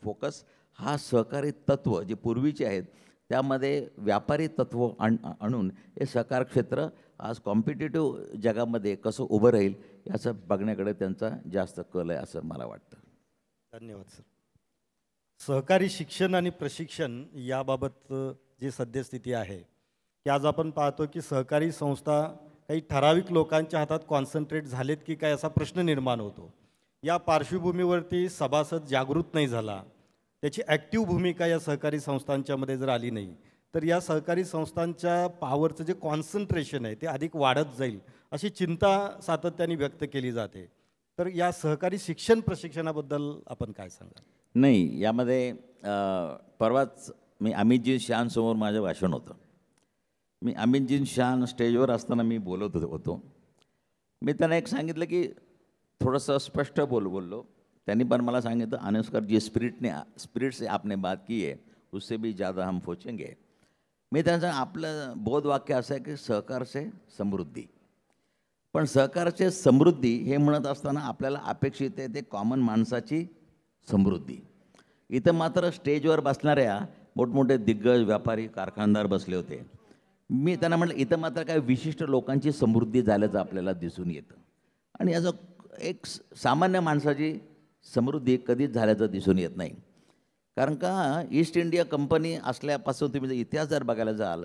फोकस हा सहकारी तत्त्व जे पूर्वीचे आहेत त्यामध्ये व्यापारी तत्त्व आणून हे सहकार क्षेत्र आज कॉम्पिटिटिव्ह जगामध्ये कसं उभं राहील याचं बघण्याकडे त्यांचा जास्त कल आहे असं मला वाटतं. धन्यवाद सर. सहकारी शिक्षण आणि प्रशिक्षण याबाबत जी सद्यस्थिती आहे की आज आपण पाहतो की सहकारी संस्था काही ठराविक लोकांच्या हातात कॉन्सन्ट्रेट झालेत की काय असा प्रश्न निर्माण होतो. या पार्श्वभूमीवरती सभासद जागृत नाही झाला, त्याची ॲक्टिव्ह भूमिका या सहकारी संस्थांच्यामध्ये जर आली नाही तर या सहकारी संस्थांच्या पॉवरचं जे कॉन्सन्ट्रेशन आहे ते अधिक वाढत जाईल अशी चिंता सातत्याने व्यक्त केली जाते. तर या सहकारी शिक्षण प्रशिक्षणाबद्दल आपण काय सांगाल? नाही, यामध्ये परवाच मी अमितजी शहांसमोर माझं भाषण होतं. मी अमितजी शहान स्टेजवर असताना मी बोलत होतो. मी त्यांना एक सांगितलं की थोडंसं स्पष्ट बोललो. त्यांनी पण मला सांगितलं अनुष्कर जी स्पिरिट से आपने बात की है उससे भी ज़्यादा हम सोचेंगे. मी त्यांचं आपलं बोधवाक्य असं आहे की सहकार से समृद्धी. पण सहकारचे समृद्धी हे म्हणत असताना आपल्याला अपेक्षित आहे ते कॉमन माणसाची समृद्धी. इथं मात्र स्टेजवर बसणाऱ्या मोठमोठे दिग्गज व्यापारी कारखानदार बसले होते. मी त्यांना म्हटलं इथं मात्र काय विशिष्ट लोकांची समृद्धी झाल्याचं आपल्याला दिसून येतं आणि याचं एक सामान्य माणसाची समृद्धी कधीच झाल्याचं दिसून येत नाही. कारण का ईस्ट इंडिया कंपनी असल्यापासून तुम्ही जर इतिहास जर बघायला जाल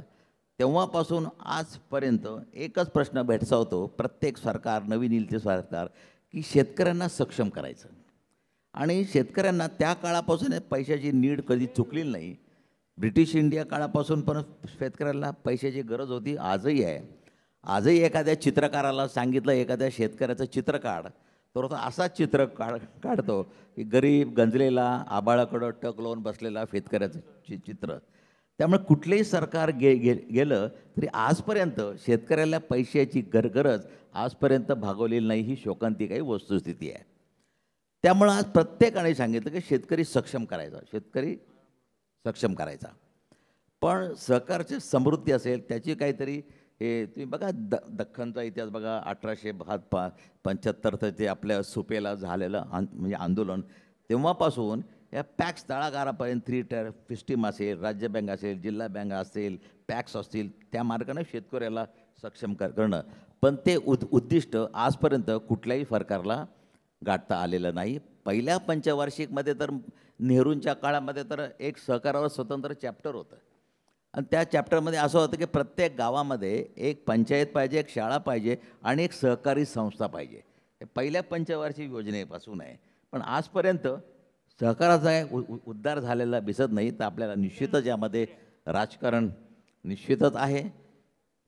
तेव्हापासून आजपर्यंत एकच प्रश्न भेडसावतो प्रत्येक सरकार, नवीन येईल ते सरकार, की शेतकऱ्यांना सक्षम करायचं. आणि शेतकऱ्यांना त्या काळापासून पैशाची नीड कधी चुकलेली नाही. ब्रिटिश इंडिया काळापासून पण शेतकऱ्याला पैशाची गरज होती, आजही आहे. आजही एखाद्या चित्रकाराला सांगितलं एखाद्या शेतकऱ्याचं चित्र काढ तर तो असाच चित्र काढतो की गरीब गंजलेला आबाळाकडं टक लावून बसलेला शेतकऱ्याचं चित्र. त्यामुळे कुठलेही सरकार गेलं तरी आजपर्यंत शेतकऱ्याला पैशाची गरज आजपर्यंत भागवलेली नाही, ही शोकांतिक वस्तुस्थिती आहे. त्यामुळं आज प्रत्येकाने सांगितलं की शेतकरी सक्षम करायचा, शेतकरी सक्षम करायचा. पण सहकारची समृद्धी असेल त्याची काहीतरी हे तुम्ही बघा दख्खनचा इतिहास बघा. 1875 ते आपल्या सुपेला झालेलं म्हणजे आंदोलन तेव्हापासून या पॅक्स तळागारापर्यंत 3 टायर सिस्टीम असेल, राज्य बँक असेल, जिल्हा बँक असेल, पॅक्स असतील, त्या मार्गाने शेतकऱ्याला सक्षम करणं. पण ते उद्दिष्ट आजपर्यंत कुठल्याही सरकारला गाठता आलेलं नाही. पहिल्या पंचवार्षिकमध्ये तर नेहरूंच्या काळामध्ये तर एक सहकारावर स्वतंत्र चॅप्टर होतं आणि त्या चॅप्टरमध्ये असं होतं की प्रत्येक गावामध्ये एक पंचायत पाहिजे, एक शाळा पाहिजे आणि एक सहकारी संस्था पाहिजे. हे पहिल्या पंचवार्षिक योजनेपासून आहे. पण आजपर्यंत सहकाराचा उद्धार झालेला दिसत नाही. तर आपल्याला निश्चितच यामध्ये राजकारण निश्चितच आहे.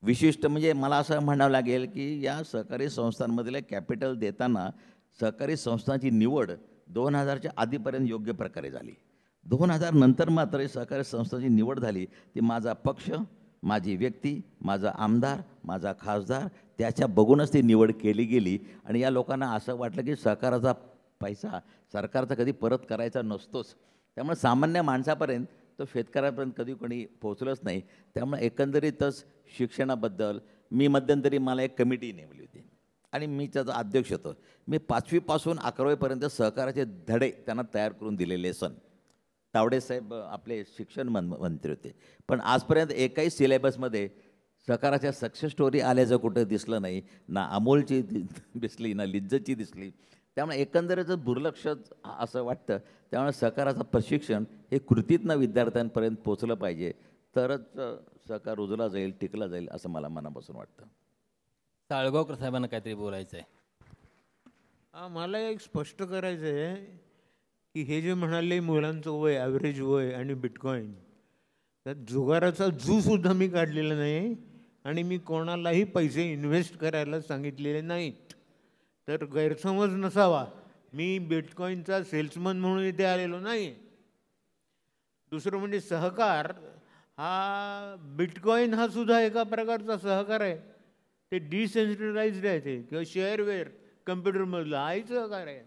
विशिष्ट म्हणजे मला असं म्हणावं लागेल की या सहकारी संस्थांमधले कॅपिटल देताना सहकारी संस्थांची निवड 2000च्या आधीपर्यंत योग्य प्रकारे झाली. 2000 नंतर मात्र सहकारी संस्थांची निवड झाली ती माझा पक्ष, माझी व्यक्ती, माझा आमदार, माझा खासदार त्याच्या बघूनच ती निवड केली गेली. आणि या लोकांना असं वाटलं की सहकाराचा पैसा सरकारचा कधी परत करायचा नसतोच. त्यामुळे सामान्य माणसापर्यंत तो शेतकऱ्यापर्यंत कधी कोणी पोहोचलंच नाही. त्यामुळे एकंदरीतच शिक्षणाबद्दल मी मध्यंतरी मला एक कमिटी नेमली होती आणि मी त्याचा अध्यक्ष होतो. मी 5वीपासून 11वीपर्यंत सहकाराचे धडे त्यांना तयार करून दिले. लेसन तावडेसाहेब आपले शिक्षण मंत्री होते. पण आजपर्यंत एकाही सिलेबसमध्ये सहकाराच्या सक्सेस स्टोरी आल्याचं कुठं दिसलं नाही. ना अमोलची दिसली, ना लिज्जतची दिसली. त्यामुळे एकंदरीतच दुर्लक्ष असं वाटतं. त्यामुळे सहकाराचं प्रशिक्षण हे कृतीतनं विद्यार्थ्यांपर्यंत पोचलं पाहिजे, तरच सहकार रुजला जाईल, टिकला जाईल असं मला मनापासून वाटतं. साळगावकर साहेबांना काहीतरी बोलायचं आहे. मला एक स्पष्ट करायचं आहे की हे जे म्हणाले मुलांचं वय, ॲव्हरेज वय आणि बिटकॉईन, त्यात जुगाराचा जूसुद्धा मी काढलेला नाही आणि मी कोणालाही पैसे इन्व्हेस्ट करायला सांगितलेले नाहीत. तर गैरसमज नसावा, मी बिटकॉईनचा सेल्समन म्हणून इथे आलेलो नाही. दुसरं म्हणजे सहकार हा बिटकॉईन हा सुद्धा एका प्रकारचा सहकार आहे. ते डिसेंट्रलाइज्ड आहे ते, किंवा शेअरवेअर कम्प्युटरमधलं हाही सहकार आहे.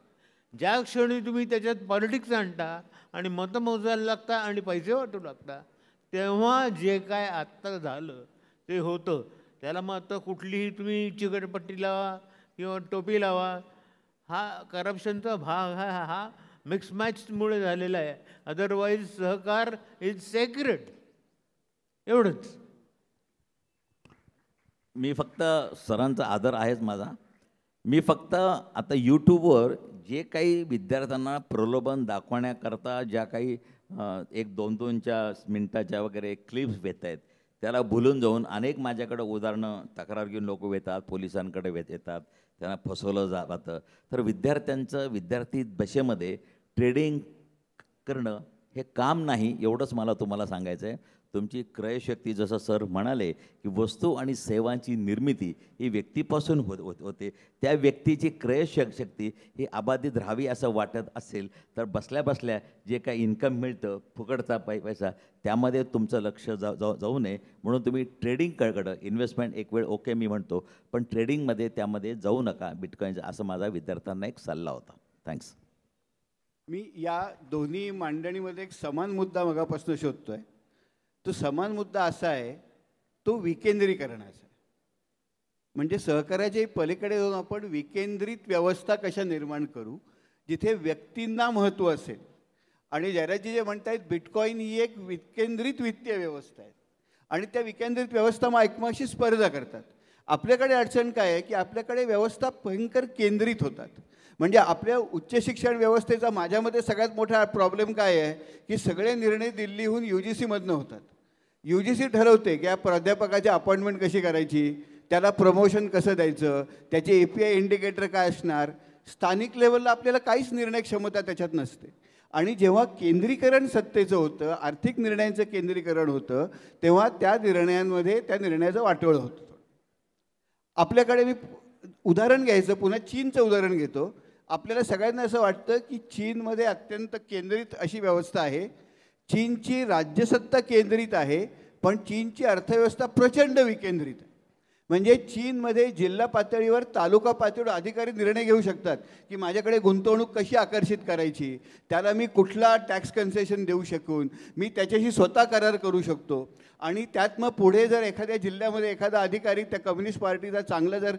ज्या क्षणी तुम्ही त्याच्यात पॉलिटिक्स आणता आणि मतं मोजायला लागता आणि पैसे वाटू लागता तेव्हा जे काय आत्ता झालं ते होतं. त्याला मग आता कुठलीही तुम्ही चिकटपट्टी लावा किंवा टोपी लावा, हा करप्शनचा भाग हा मिक्स मॅचमुळे झालेला आहे. अदरवाईज सहकार इज सेक्रेट. एवढंच. मी फक्त सरांचा आदर आहेच माझा. मी फक्त आता यूट्यूबवर जे काही विद्यार्थ्यांना प्रलोभन दाखवण्याकरता ज्या काही 1-2 मिनटाच्या वगैरे क्लिप्स येत आहेत, त्याला भुलून जाऊन अनेक माझ्याकडे उदाहरणं तक्रार घेऊन लोक येतात, पोलिसांकडे येतात, त्यांना फसवलं जातं. तर विद्यार्थी दशेमध्ये ट्रेडिंग करणं हे काम नाही, एवढंच मला तुम्हाला सांगायचं आहे. तुमची क्रयशक्ती, जसं सर म्हणाले की वस्तू आणि सेवांची निर्मिती ही व्यक्तीपासून होते. त्या व्यक्तीची क्रयशक्ती ही अबाधित राहावी असं वाटत असेल तर बसल्या बसल्या जे काही इन्कम मिळतं फुकटचा पैसा, त्यामध्ये तुमचं लक्ष जाऊ नये. म्हणून तुम्ही ट्रेडिंगकडं इन्व्हेस्टमेंट एक वेळ ओके मी म्हणतो, पण ट्रेडिंगमध्ये त्यामध्ये जाऊ नका बिटकॉईनचा, असं माझा विद्यार्थ्यांना एक सल्ला होता. थँक्स. मी या दोन्ही मांडणीमध्ये एक समान मुद्दा मगापासून शोधतोय. तो समान मुद्दा असा आहे, तो विकेंद्रीकरणाचा आहे. म्हणजे सहकार्याच्या पलीकडे जाऊन आपण विकेंद्रित व्यवस्था कशा निर्माण करू, जिथे व्यक्तींना महत्त्व असेल. आणि जयराजजी जे म्हणतायत, बिटकॉईन ही एक विकेंद्रित वित्तीय व्यवस्था आहे आणि त्या विकेंद्रित व्यवस्था मग एकमेकांशी स्पर्धा करतात. आपल्याकडे अडचण काय आहे की आपल्याकडे व्यवस्था भयंकर केंद्रित होतात. म्हणजे आपल्या उच्च शिक्षण व्यवस्थेचा माझ्यामध्ये सगळ्यात मोठा प्रॉब्लेम काय आहे की सगळे निर्णय दिल्लीहून UGCमधनं होतात. UGC ठरवते की या प्राध्यापकाची अपॉइंटमेंट कशी करायची, त्याला प्रमोशन कसं द्यायचं, त्याचे API इंडिकेटर काय असणार. स्थानिक लेवलला आपल्याला काहीच निर्णय क्षमता त्याच्यात नसते. आणि जेव्हा केंद्रीकरण सत्तेचं होतं, आर्थिक निर्णयांचं केंद्रीकरण होतं, तेव्हा त्या निर्णयांमध्ये त्या निर्णयाचं वाटोळ होतं. आपल्याकडे मी उदाहरण घ्यायचं, पुन्हा चीनचं उदाहरण घेतो. आपल्याला सगळ्यांना असं वाटतं की चीनमध्ये अत्यंत केंद्रित अशी व्यवस्था आहे. चीनची राज्यसत्ता केंद्रित आहे, पण चीनची अर्थव्यवस्था प्रचंड विकेंद्रित आहे. म्हणजे चीनमध्ये जिल्हा पातळीवर तालुका पातळीवर अधिकारी निर्णय घेऊ शकतात की माझ्याकडे गुंतवणूक कशी आकर्षित करायची, त्याला मी कुठला टॅक्स कन्सेशन देऊ शकून, मी त्याच्याशी स्वतः करार करू शकतो. आणि त्यात मग पुढे जर एखाद्या जिल्ह्यामध्ये एखादा अधिकारी त्या कम्युनिस्ट पार्टीचा चांगला जर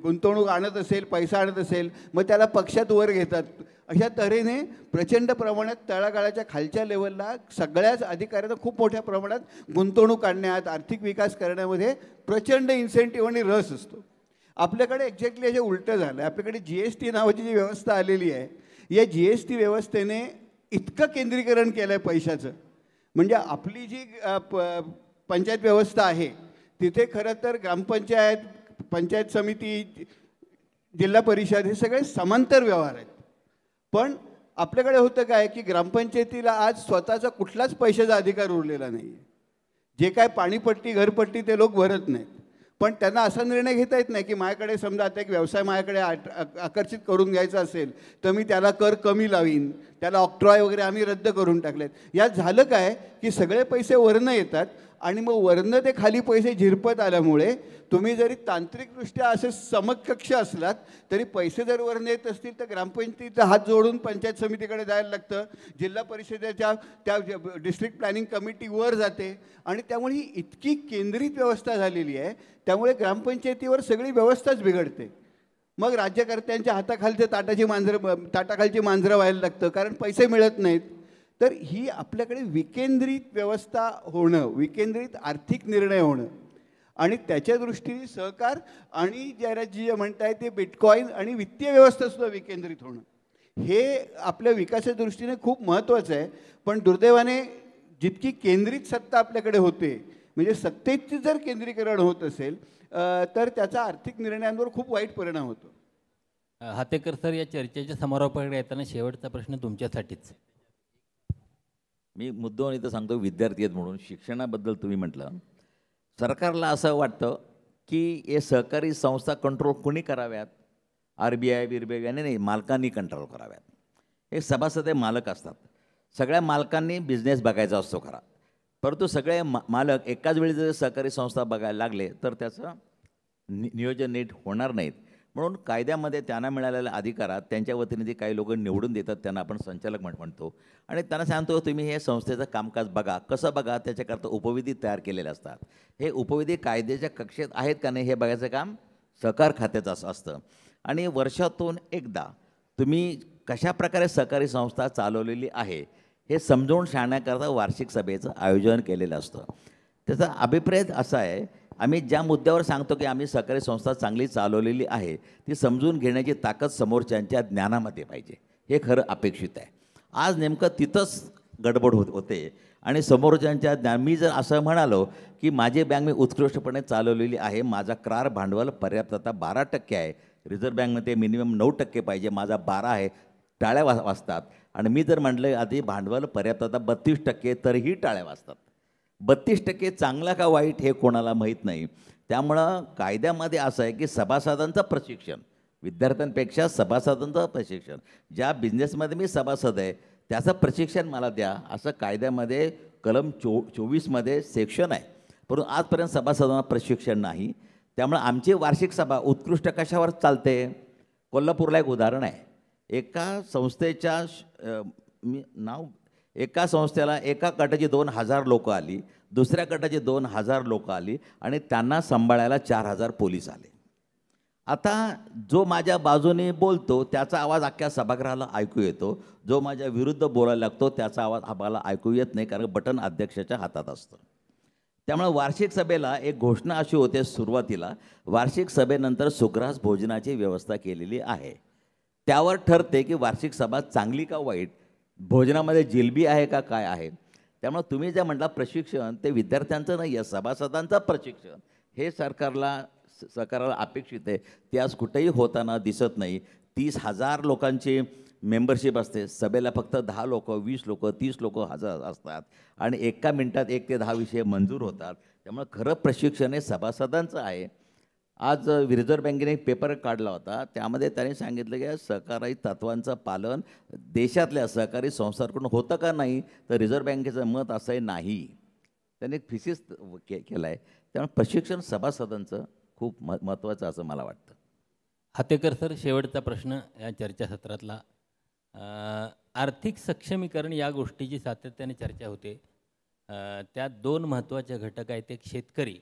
गुंतवणूक आणत असेल, पैसा आणत असेल, मग त्याला पक्षात वर घेतात. अशा तऱ्हेने प्रचंड प्रमाणात तळागाळाच्या खालच्या लेवलला सगळ्याच अधिकाऱ्यांना खूप मोठ्या प्रमाणात गुंतवणूक आणण्यात, आर्थिक विकास करण्यामध्ये प्रचंड इन्सेंटिव्ह आणि रस असतो. आपल्याकडे एक्झॅक्टली याचे उलटं झालं. आपल्याकडे GST नावाची जी व्यवस्था आलेली आहे, या GST व्यवस्थेने इतकं केंद्रीकरण केलं आहे पैशाचं. म्हणजे आपली जी पंचायत व्यवस्था आहे तिथे खरं तर ग्रामपंचायत, पंचायत समिती, जिल्हा परिषद हे सगळे समांतर व्यवहार आहेत. पण आपल्याकडे होतं काय की ग्रामपंचायतीला आज स्वतःचा कुठलाच पैशाचा अधिकार उरलेला नाही आहे. जे काय पाणीपट्टी, घरपट्टी ते लोक भरत नाहीत. पण त्यांना असा निर्णय घेता येत नाही की माझ्याकडे समजा आता एक व्यवसाय माझ्याकडे आकर्षित करून घ्यायचा असेल तर मी त्याला कर कमी लावीन, त्याला ऑक्ट्रॉय वगैरे आम्ही रद्द करून टाकलेत. यात झालं काय की सगळे पैसे वरनं येतात आणि मग वरनं ते खाली पैसे झिरपत आल्यामुळे तुम्ही जरी तांत्रिकदृष्ट्या असे समकक्ष असलात तरी पैसे जर वरनं येत असतील तर ग्रामपंचायतीचा हात जोडून पंचायत समितीकडे जायला लागतं, जिल्हा परिषदेच्या त्या डिस्ट्रिक्ट प्लॅनिंग कमिटीवर जाते. आणि त्यामुळे ही इतकी केंद्रित व्यवस्था झालेली आहे, त्यामुळे ग्रामपंचायतीवर सगळी व्यवस्थाच बिघडते. मग राज्यकर्त्यांच्या हाताखालचे ताटाखालची मांजरं व्हायला लागतं, कारण पैसे मिळत नाहीत. तर ही आपल्याकडे विकेंद्रित व्यवस्था होणं, विकेंद्रित आर्थिक निर्णय होणं आणि त्याच्या दृष्टीने सहकार आणि जयराजजी जे म्हणताय ते बिटकॉईन आणि वित्तीय व्यवस्थासुद्धा विकेंद्रित होणं, हे आपल्या विकासाच्या दृष्टीने खूप महत्त्वाचं आहे. पण दुर्दैवाने जितकी केंद्रित सत्ता आपल्याकडे होते, म्हणजे सत्तेची जर केंद्रीकरण होत असेल तर त्याचा आर्थिक निर्णयांवर खूप वाईट परिणाम होतो. हातेकर सर, या चर्चेच्या समारोपाकडे येताना शेवटचा प्रश्न तुमच्यासाठीच. मी मुद्दाम इथं सांगतो, विद्यार्थी आहेत म्हणून शिक्षणाबद्दल तुम्ही म्हटलं, सरकारला असं वाटतं की हे सहकारी संस्था कंट्रोल कोणी कराव्यात, RBI बिरबीआय याने नाही, मालकांनी कंट्रोल कराव्यात. हे सभासद मालक असतात, सगळ्या मालकांनी बिझनेस बघायचा असतो खरा. परंतु सगळे मालक एकाच वेळी जर सहकारी संस्था बघायला लागले तर त्याचं नियोजन नीट होणार नाहीत. म्हणून कायद्यामध्ये त्यांना मिळालेल्या अधिकारात त्यांच्या वतीने जे काही लोक निवडून देतात त्यांना आपण संचालक म्हणतो आणि त्यांना सांगतो तुम्ही हे संस्थेचं कामकाज बघा. कसं बघा? त्याच्याकरता उपविधी तयार केलेले असतात. हे उपविधी कायद्याच्या कक्षेत आहेत का नाही हे बघायचं काम सहकार खात्याचं असतं. आणि वर्षातून एकदा तुम्ही कशाप्रकारे सहकारी संस्था चालवलेली आहे हे समजावून सांगण्याकरता वार्षिक सभेचं आयोजन केलेलं असतं. त्याचा अभिप्राय असा आहे, आम्ही ज्या मुद्द्यावर सांगतो की आम्ही सहकारी संस्था चांगली चालवलेली आहे ती समजून घेण्याची ताकद समोरच्यांच्या ज्ञानामध्ये पाहिजे, हे खरं अपेक्षित आहे. आज नेमकं तिथंच गडबड होते आणि समोरच्यांच्या ज्ञान. मी जर असं म्हणालो की माझी बँक मी उत्कृष्टपणे चालवलेली आहे, माझा करार भांडवल पर्याप्तता 12% आहे, रिझर्व्ह बँकमध्ये मिनिमम 9% पाहिजे, माझा 12 आहे, टाळ्या वाजतात. आणि मी जर म्हटलं आधी भांडवल पर्याप्तता 32% तरीही टाळ्या वाजतात. 32% चांगला का वाईट हे कोणाला माहीत नाही. त्यामुळं कायद्यामध्ये असं आहे की सभासदांचं प्रशिक्षण, विद्यार्थ्यांपेक्षा सभासदांचं प्रशिक्षण, ज्या बिझनेसमध्ये मी सभासद आहे त्याचं प्रशिक्षण मला द्या, असं कायद्यामध्ये कलम 24मध्ये सेक्शन आहे. परंतु आजपर्यंत सभासदांना प्रशिक्षण नाही. त्यामुळे आमची वार्षिक सभा उत्कृष्ट कशावर चालते? कोल्हापूरला एक उदाहरण आहे. एका संस्थेच्या एका संस्थेला एका गटाची 2000 लोकं आली, दुसऱ्या गटाची 2000 लोकं आली आणि त्यांना सांभाळायला 4000 पोलीस आले. आता जो माझ्या बाजूने बोलतो त्याचा आवाज अख्ख्या सभागृहाला ऐकू येतो, जो माझ्या विरुद्ध बोलायला लागतो त्याचा आवाज आम्हाला ऐकू येत नाही, कारण बटन अध्यक्षाच्या हातात असतं. त्यामुळे वार्षिक सभेला एक घोषणा अशी होते सुरुवातीला, वार्षिक सभेनंतर सुग्रास भोजनाची व्यवस्था केलेली आहे. त्यावर ठरते की वार्षिक सभा चांगली का वाईट, भोजनामध्ये जिलबी आहे का काय आहे. त्यामुळे तुम्ही जे म्हटला प्रशिक्षण ते विद्यार्थ्यांचं नाही आहे, सभासदांचं प्रशिक्षण हे सरकारला अपेक्षित आहे. ते आज कुठेही होताना दिसत नाही. 30,000 लोकांची मेंबरशिप असते, सभेला फक्त 10 लोकं, 20 लोकं, 30 लोकं हजर असतात आणि एका मिनिटात 1 ते 10 विषय मंजूर होतात. त्यामुळे खरं प्रशिक्षण हे सभासदांचं आहे. आज रिझर्व्ह बँकेने एक पेपर काढला होता, त्यामध्ये त्यांनी सांगितलं की सहकारी तत्वांचं पालन देशातल्या सहकारी संस्थांकडून होतं का नाही, तर रिझर्व्ह बँकेचं मत असंही नाही. त्यांनी एक थिसिस केलं आहे. त्यामुळे प्रशिक्षण सभासदांचं खूप महत्त्वाचं असं मला वाटतं. हातेकर सर, शेवटचा प्रश्न या चर्चासत्रातला. आर्थिक सक्षमीकरण या गोष्टीची सातत्याने चर्चा होते. त्यात 2 महत्त्वाचे घटक आहेत. एक शेतकरी,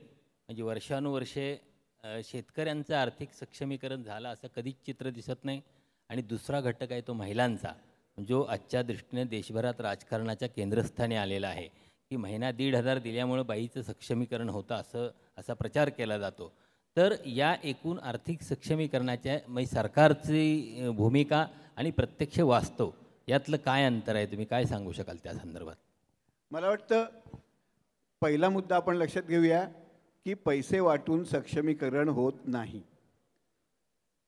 म्हणजे वर्षानुवर्षे शेतकऱ्यांचं आर्थिक सक्षमीकरण झालं असं कधीच चित्र दिसत नाही. आणि दुसरा घटक आहे तो महिलांचा, जो आजच्या दृष्टीने देशभरात राजकारणाच्या केंद्रस्थानी आलेला आहे की महिना 1,500 दिल्यामुळं बाईचं सक्षमीकरण होतं असा प्रचार केला जातो. तर या एकूण आर्थिक सक्षमीकरणाच्या म्हणजे सरकारची भूमिका आणि प्रत्यक्ष वास्तव यातलं काय अंतर आहे, तुम्ही काय सांगू शकाल त्या संदर्भात? मला वाटतं पहिला मुद्दा आपण लक्षात घेऊया की पैसे वाटून सक्षमीकरण होत नाही,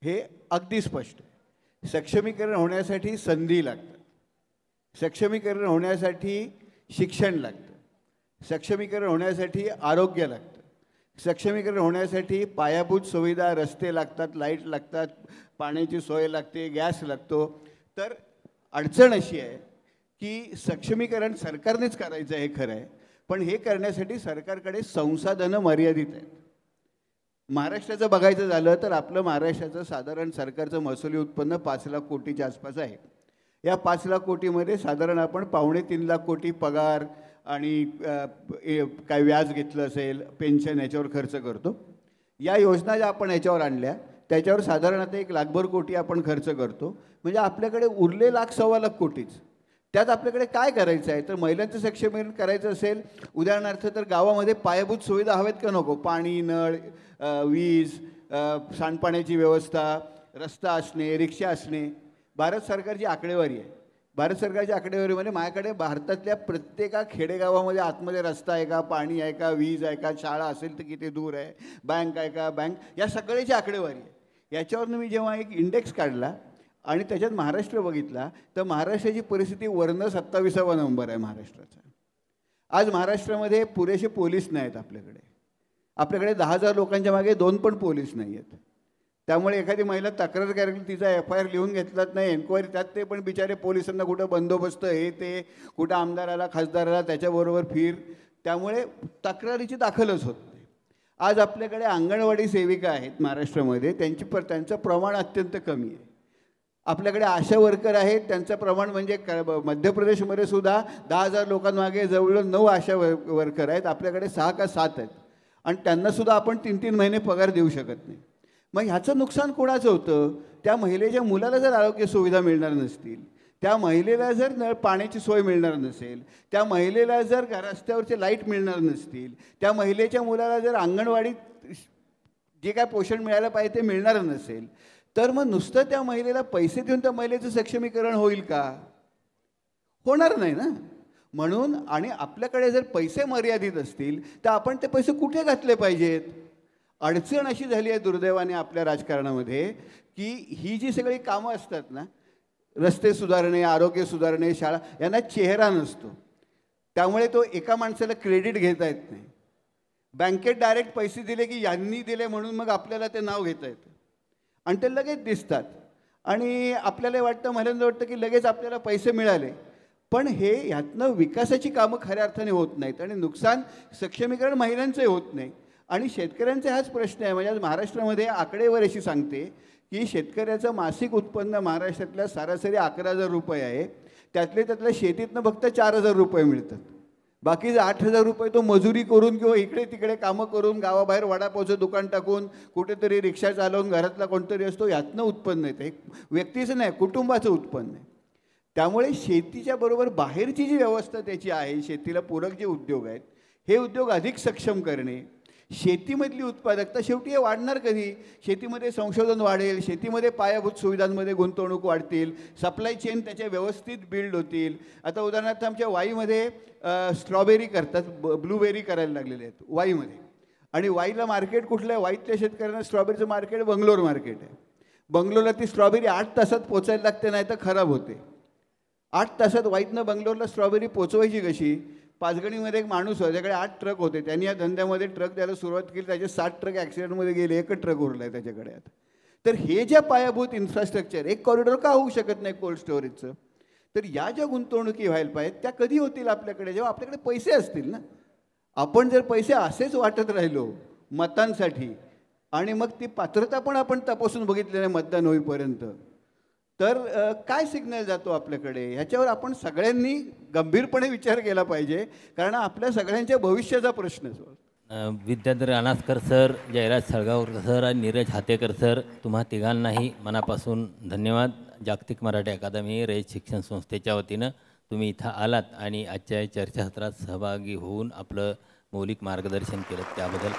हे अगदी स्पष्ट आहे. सक्षमीकरण होण्यासाठी संधी लागतात, सक्षमीकरण होण्यासाठी शिक्षण लागतं, सक्षमीकरण होण्यासाठी आरोग्य लागतं, सक्षमीकरण होण्यासाठी पायाभूत सुविधा, रस्ते लागतात, लाईट लागतात, पाण्याची सोय लागते, गॅस लागतो. तर अडचण अशी आहे की सक्षमीकरण सरकारनेच करायचं आहे खरं आहे, पण हे करण्यासाठी सरकारकडे संसाधनं मर्यादित आहेत. महाराष्ट्राचं बघायचं झालं तर आपलं महाराष्ट्राचं साधारण सरकारचं महसुली उत्पन्न 5 लाख कोटीच्या आसपास आहे. या 5 लाख कोटीमध्ये साधारण आपण 2.25-3 लाख कोटी पगार आणि काय व्याज घेतलं असेल, पेन्शन, याच्यावर खर्च करतो. या योजना ज्या आपण याच्यावर आणल्या त्याच्यावर साधारण आता 1,00,000 कोटी आपण खर्च करतो. म्हणजे आपल्याकडे उरले 1,00,000-1,25,00,000 कोटीच. त्यात आपल्याकडे काय करायचं आहे? तर महिलांचं सक्षमीकरण करायचं असेल उदाहरणार्थ तर गावामध्ये पायाभूत सुविधा हवेत का नको? पाणी, नळ, वीज, सांडपाण्याची व्यवस्था, रस्ता असणे, रिक्षा असणे. भारत सरकारची आकडेवारी आहे. भारत सरकारच्या आकडेवारीमध्ये माझ्याकडे भारतातल्या प्रत्येका खेडेगावामध्ये आतमध्ये रस्ता आहे का, पाणी आहे का, वीज आहे का, शाळा असेल तर किती दूर आहे, बँक आहे का, बँक, या सगळ्याची आकडेवारी आहे. याच्यावरनं मी जेव्हा एक इंडेक्स काढला आणि त्याच्यात महाराष्ट्र बघितला तर महाराष्ट्राची परिस्थिती वरनं 27वा नंबर आहे महाराष्ट्राचा. आज महाराष्ट्रामध्ये पुरेसे पोलीस नाहीत आपल्याकडे 10,000 लोकांच्या मागे 2 पण पोलीस नाही आहेत. त्यामुळे एखादी महिला तक्रार करायला तिचा FIR लिहून घेतलाच नाही, एन्क्वायरी, त्यात ते पण बिचारे पोलिसांना कुठं बंदोबस्त हे ते, कुठं आमदाराला खासदाराला त्याच्याबरोबर फिर, त्यामुळे तक्रारीची दाखलच होत नाही. आज आपल्याकडे अंगणवाडी सेविका आहेत महाराष्ट्रामध्ये, त्यांचं प्रमाण अत्यंत कमी आहे. आपल्याकडे आशा वर्कर आहेत, त्यांचं प्रमाण म्हणजे मध्य प्रदेशमध्ये सुद्धा 10,000 लोकांमागे जवळजवळ 9 आशा वर्कर आहेत, आपल्याकडे 6 का 7 आहेत. आणि त्यांनासुद्धा आपण 3-3 महिने पगार देऊ शकत नाही. मग ह्याचं नुकसान कोणाचं होतं? त्या महिलेच्या मुलाला जर आरोग्य सुविधा मिळणार नसतील, त्या महिलेला जर पाण्याची सोय मिळणार नसेल, त्या महिलेला जर रस्त्यावरचे लाईट मिळणार नसतील, त्या महिलेच्या मुलाला जर अंगणवाडीत जे काय पोषण मिळायला पाहिजे ते मिळणार नसेल, तर मग नुसतं त्या महिलेला पैसे देऊन त्या महिलेचं सक्षमीकरण होईल का? होणार नाही ना. म्हणून आणि आपल्याकडे जर पैसे मर्यादित असतील तर आपण ते पैसे कुठे घातले पाहिजेत? अडचण अशी झाली आहे दुर्दैवाने आपल्या राजकारणामध्ये की ही जी सगळी कामं असतात ना, रस्ते सुधारणे, आरोग्य सुधारणे, शाळा, यांना चेहरा नसतो. त्यामुळे तो एका माणसाला क्रेडिट घेता येत नाही. बँकेत डायरेक्ट पैसे दिले की यांनी दिले म्हणून मग आपल्याला ते नाव घेता येतं आणि ते लगेच दिसतात आणि आपल्याला वाटतं, महिलांना वाटतं की लगेच आपल्याला पैसे मिळाले. पण हे ह्यातनं विकासाची कामं खऱ्या अर्थाने होत नाहीत आणि नुकसान सक्षमीकरण महिलांचंही होत नाही. आणि शेतकऱ्यांचा हाच प्रश्न आहे. म्हणजे आज महाराष्ट्रामध्ये आकडेवारी अशी सांगते की शेतकऱ्याचं मासिक उत्पन्न महाराष्ट्रातल्या सरासरी 11,000 रुपये आहे. त्यातल्या शेतीतनं फक्त 4,000 रुपये मिळतात. बाकीचे 8,000 रुपये तो मजुरी करून किंवा इकडे तिकडे कामं करून, गावाबाहेर वडापावचं दुकान टाकून, कुठेतरी रिक्षा चालवून, घरातला कोणतरी असतो, यातनं उत्पन्न येतं. एक व्यक्तीचं नाही, कुटुंबाचं उत्पन्न आहे. त्यामुळे शेतीच्या बरोबर बाहेरची जी व्यवस्था त्याची आहे, शेतीला पूरक जे उद्योग आहेत, हे उद्योग अधिक सक्षम करणे, शेतीमधली उत्पादकता शेवटी हे वाढणार कधी? शेतीमध्ये संशोधन वाढेल, शेतीमध्ये पायाभूत सुविधांमध्ये गुंतवणूक वाढतील, सप्लाय चेन त्याच्या व्यवस्थित बिल्ड होतील. आता उदाहरणार्थ आमच्या वाईमध्ये स्ट्रॉबेरी करतात, ब्लूबेरी करायला लागलेले आहेत वाईमध्ये. आणि वाईला मार्केट कुठलं आहे? वाईतल्या शेतकऱ्यांना स्ट्रॉबेरीचं मार्केट बंगलोर मार्केट आहे. बंगलोरला ती स्ट्रॉबेरी 8 तासात पोचायला लागते, नाही तर खराब होते. 8 तासात वाईतनं बंगलोरला स्ट्रॉबेरी पोचवायची कशी? पाचगणीमध्ये एक माणूस होता, त्याच्याकडे 8 ट्रक होते. त्यांनी या धंद्यामध्ये ट्रक द्यायला सुरुवात केली, त्याचे 7 ट्रक ॲक्सिडेंटमध्ये गेले, एकच ट्रक उरला आहे त्याच्याकडे आता. तर हे ज्या पायाभूत इन्फ्रास्ट्रक्चर, एक कॉरिडॉर का होऊ शकत नाही कोल्ड स्टोरेजचं? तर या ज्या गुंतवणुकी व्हायला पाहिजेत त्या कधी होतील आपल्याकडे? जेव्हा आपल्याकडे पैसे असतील ना. आपण जर पैसे असेच वाटत राहिलो मतांसाठी आणि मग ती पात्रता पण आपण तपासून बघितली नाही मतदान होईपर्यंत, तर काय सिग्नल जातो आपल्याकडे? ह्याच्यावर आपण सगळ्यांनी गंभीरपणे विचार केला पाहिजे, कारण आपल्या सगळ्यांच्या भविष्याचा प्रश्न आहे. विद्याधर अनासकर सर, जयराज सळगावकर सर आणि नीरज हातेकर सर, तुम्हा तिघांनाही मनापासून धन्यवाद. जागतिक मराठी अकादमी रयत शिक्षण संस्थेच्या वतीनं तुम्ही इथं आलात आणि आजच्या चर्चासत्रात सहभागी होऊन आपलं मौलिक मार्गदर्शन केलं त्याबद्दल